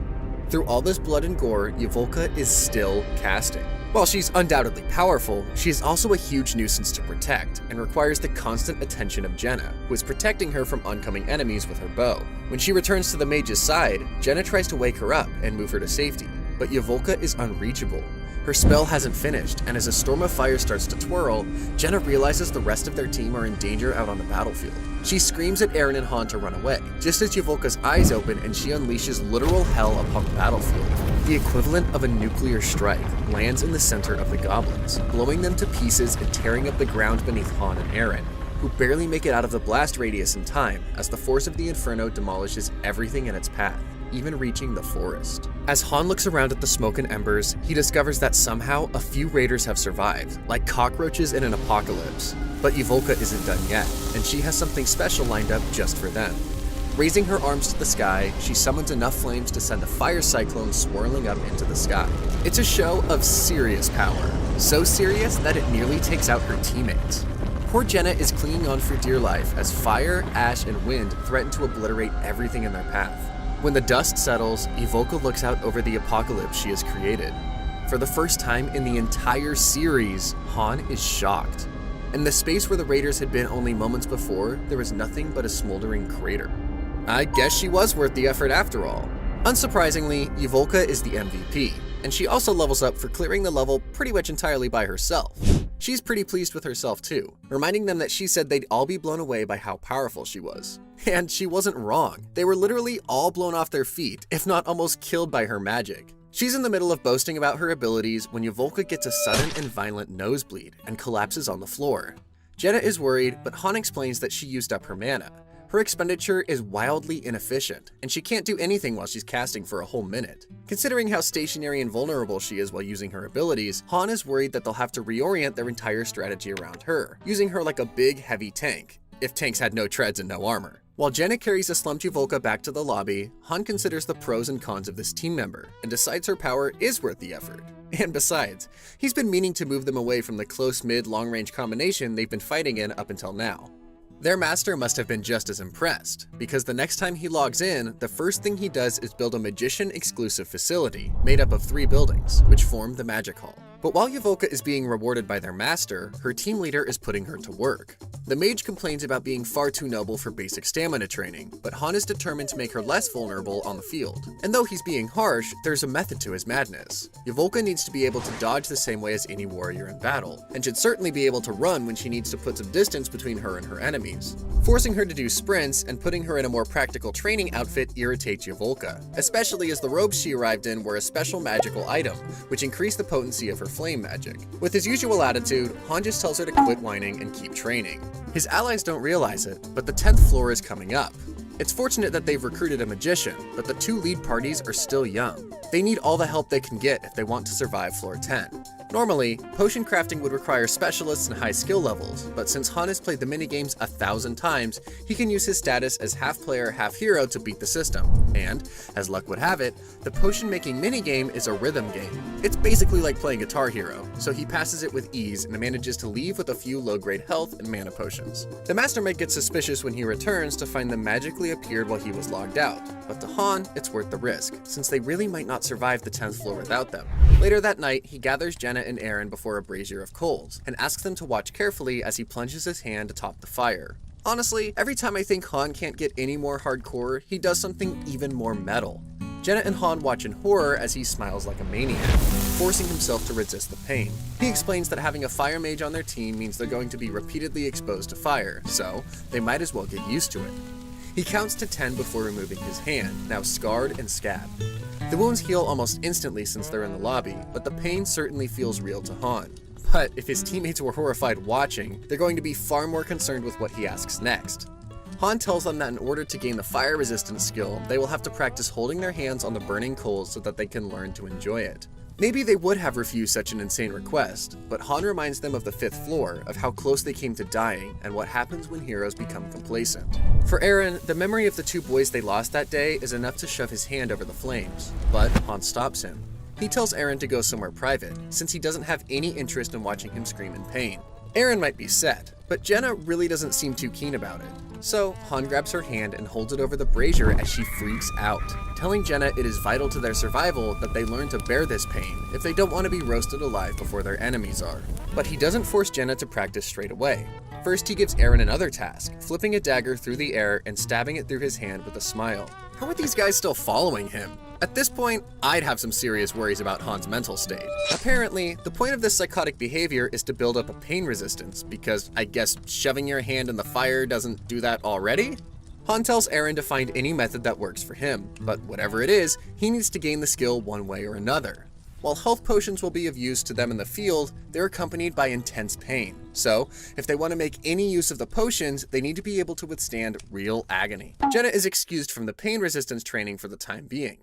Through all this blood and gore, Yahello is still casting. While she's undoubtedly powerful, she is also a huge nuisance to protect, and requires the constant attention of Jenna, who is protecting her from oncoming enemies with her bow. When she returns to the mage's side, Jenna tries to wake her up and move her to safety, but Yahello is unreachable. Her spell hasn't finished, and as a storm of fire starts to twirl, Jenna realizes the rest of their team are in danger out on the battlefield. She screams at Eren and Han to run away, just as Yahello's eyes open and she unleashes literal hell upon the battlefield. The equivalent of a nuclear strike lands in the center of the goblins, blowing them to pieces and tearing up the ground beneath Han and Eren, who barely make it out of the blast radius in time as the force of the inferno demolishes everything in its path, even reaching the forest. As Han looks around at the smoke and embers, he discovers that somehow a few raiders have survived, like cockroaches in an apocalypse. But Yahello isn't done yet, and she has something special lined up just for them. Raising her arms to the sky, she summons enough flames to send a fire cyclone swirling up into the sky. It's a show of serious power, so serious that it nearly takes out her teammates. Poor Jenna is clinging on for dear life as fire, ash, and wind threaten to obliterate everything in their path. When the dust settles, Evoka looks out over the apocalypse she has created. For the first time in the entire series, Han is shocked. In the space where the raiders had been only moments before, there was nothing but a smoldering crater. I guess she was worth the effort after all. Unsurprisingly, Evoka is the MVP, and she also levels up for clearing the level pretty much entirely by herself. She's pretty pleased with herself too, reminding them that she said they'd all be blown away by how powerful she was. And she wasn't wrong. They were literally all blown off their feet, if not almost killed by her magic. She's in the middle of boasting about her abilities when Evoka gets a sudden and violent nosebleed and collapses on the floor. Jenna is worried, but Han explains that she used up her mana. Her expenditure is wildly inefficient, and she can't do anything while she's casting for a whole minute. Considering how stationary and vulnerable she is while using her abilities, Han is worried that they'll have to reorient their entire strategy around her, using her like a big, heavy tank, if tanks had no treads and no armor. While Jenna carries a slumped Evoka back to the lobby, Han considers the pros and cons of this team member, and decides her power is worth the effort. And besides, he's been meaning to move them away from the close mid-long-range combination they've been fighting in up until now. Their master must have been just as impressed, because the next time he logs in, the first thing he does is build a magician-exclusive facility, made up of 3 buildings, which form the Magic Hall. But while Evoka is being rewarded by their master, her team leader is putting her to work. The mage complains about being far too noble for basic stamina training, but Han is determined to make her less vulnerable on the field. And though he's being harsh, there's a method to his madness. Evoka needs to be able to dodge the same way as any warrior in battle, and should certainly be able to run when she needs to put some distance between her and her enemies. Forcing her to do sprints and putting her in a more practical training outfit irritates Evoka, especially as the robes she arrived in were a special magical item, which increased the potency of her flame magic. With his usual attitude, Han just tells her to quit whining and keep training. His allies don't realize it, but the 10th floor is coming up. It's fortunate that they've recruited a magician, but the 2 lead parties are still young. They need all the help they can get if they want to survive floor 10. Normally, potion crafting would require specialists and high skill levels, but since Han has played the minigames 1,000 times, he can use his status as half player, half hero to beat the system. And, as luck would have it, the potion making minigame is a rhythm game. It's basically like playing Guitar Hero, so he passes it with ease and manages to leave with a few low-grade health and mana potions. The Master might get suspicious when he returns to find them magically appeared while he was logged out, but to Han, it's worth the risk, since they really might not survive the 10th floor without them. Later that night, he gathers Jenna and Aaron before a brazier of coals, and asks them to watch carefully as he plunges his hand atop the fire. Honestly, every time I think Han can't get any more hardcore, he does something even more metal. Jenna and Han watch in horror as he smiles like a maniac, forcing himself to resist the pain. He explains that having a fire mage on their team means they're going to be repeatedly exposed to fire, so they might as well get used to it. He counts to 10 before removing his hand, now scarred and scabbed. The wounds heal almost instantly since they're in the lobby, but the pain certainly feels real to Han. But if his teammates were horrified watching, they're going to be far more concerned with what he asks next. Han tells them that in order to gain the fire resistance skill, they will have to practice holding their hands on the burning coals so that they can learn to enjoy it. Maybe they would have refused such an insane request, but Han reminds them of the 5th floor, of how close they came to dying, and what happens when heroes become complacent. For Aaron, the memory of the 2 boys they lost that day is enough to shove his hand over the flames, but Han stops him. He tells Aaron to go somewhere private, since he doesn't have any interest in watching him scream in pain. Aaron might be set, but Jenna really doesn't seem too keen about it. So Han grabs her hand and holds it over the brazier as she freaks out, telling Jenna it is vital to their survival that they learn to bear this pain if they don't want to be roasted alive before their enemies are. But he doesn't force Jenna to practice straight away. First, he gives Aaron another task, flipping a dagger through the air and stabbing it through his hand with a smile. How are these guys still following him? At this point, I'd have some serious worries about Han's mental state. Apparently, the point of this psychotic behavior is to build up a pain resistance, because I guess shoving your hand in the fire doesn't do that already? Han tells Aaron to find any method that works for him, but whatever it is, he needs to gain the skill one way or another. While health potions will be of use to them in the field, they're accompanied by intense pain. So, if they want to make any use of the potions, they need to be able to withstand real agony. Jenna is excused from the pain resistance training for the time being.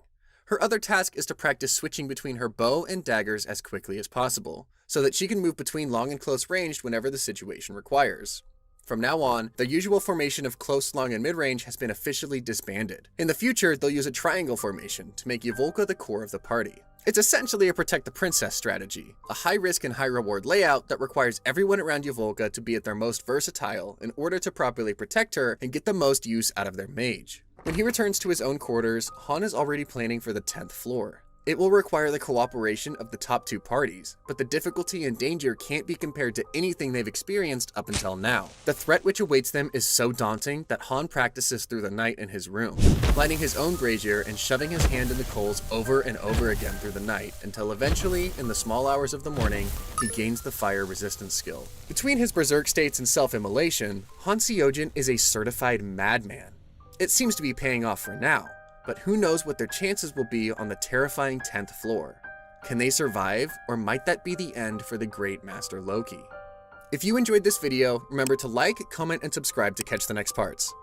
Her other task is to practice switching between her bow and daggers as quickly as possible, so that she can move between long and close range whenever the situation requires. From now on, their usual formation of close, long, and mid-range has been officially disbanded. In the future, they'll use a triangle formation to make Yahello the core of the party. It's essentially a protect the princess strategy, a high-risk and high-reward layout that requires everyone around Yahello to be at their most versatile in order to properly protect her and get the most use out of their mage. When he returns to his own quarters, Han is already planning for the 10th floor. It will require the cooperation of the top 2 parties, but the difficulty and danger can't be compared to anything they've experienced up until now. The threat which awaits them is so daunting that Han practices through the night in his room, lighting his own brazier and shoving his hand in the coals over and over again through the night until eventually, in the small hours of the morning, he gains the fire resistance skill. Between his berserk states and self-immolation, Han Seojin is a certified madman. It seems to be paying off for now, but who knows what their chances will be on the terrifying 10th floor. Can they survive, or might that be the end for the great Master Loki? If you enjoyed this video, remember to like, comment, and subscribe to catch the next parts.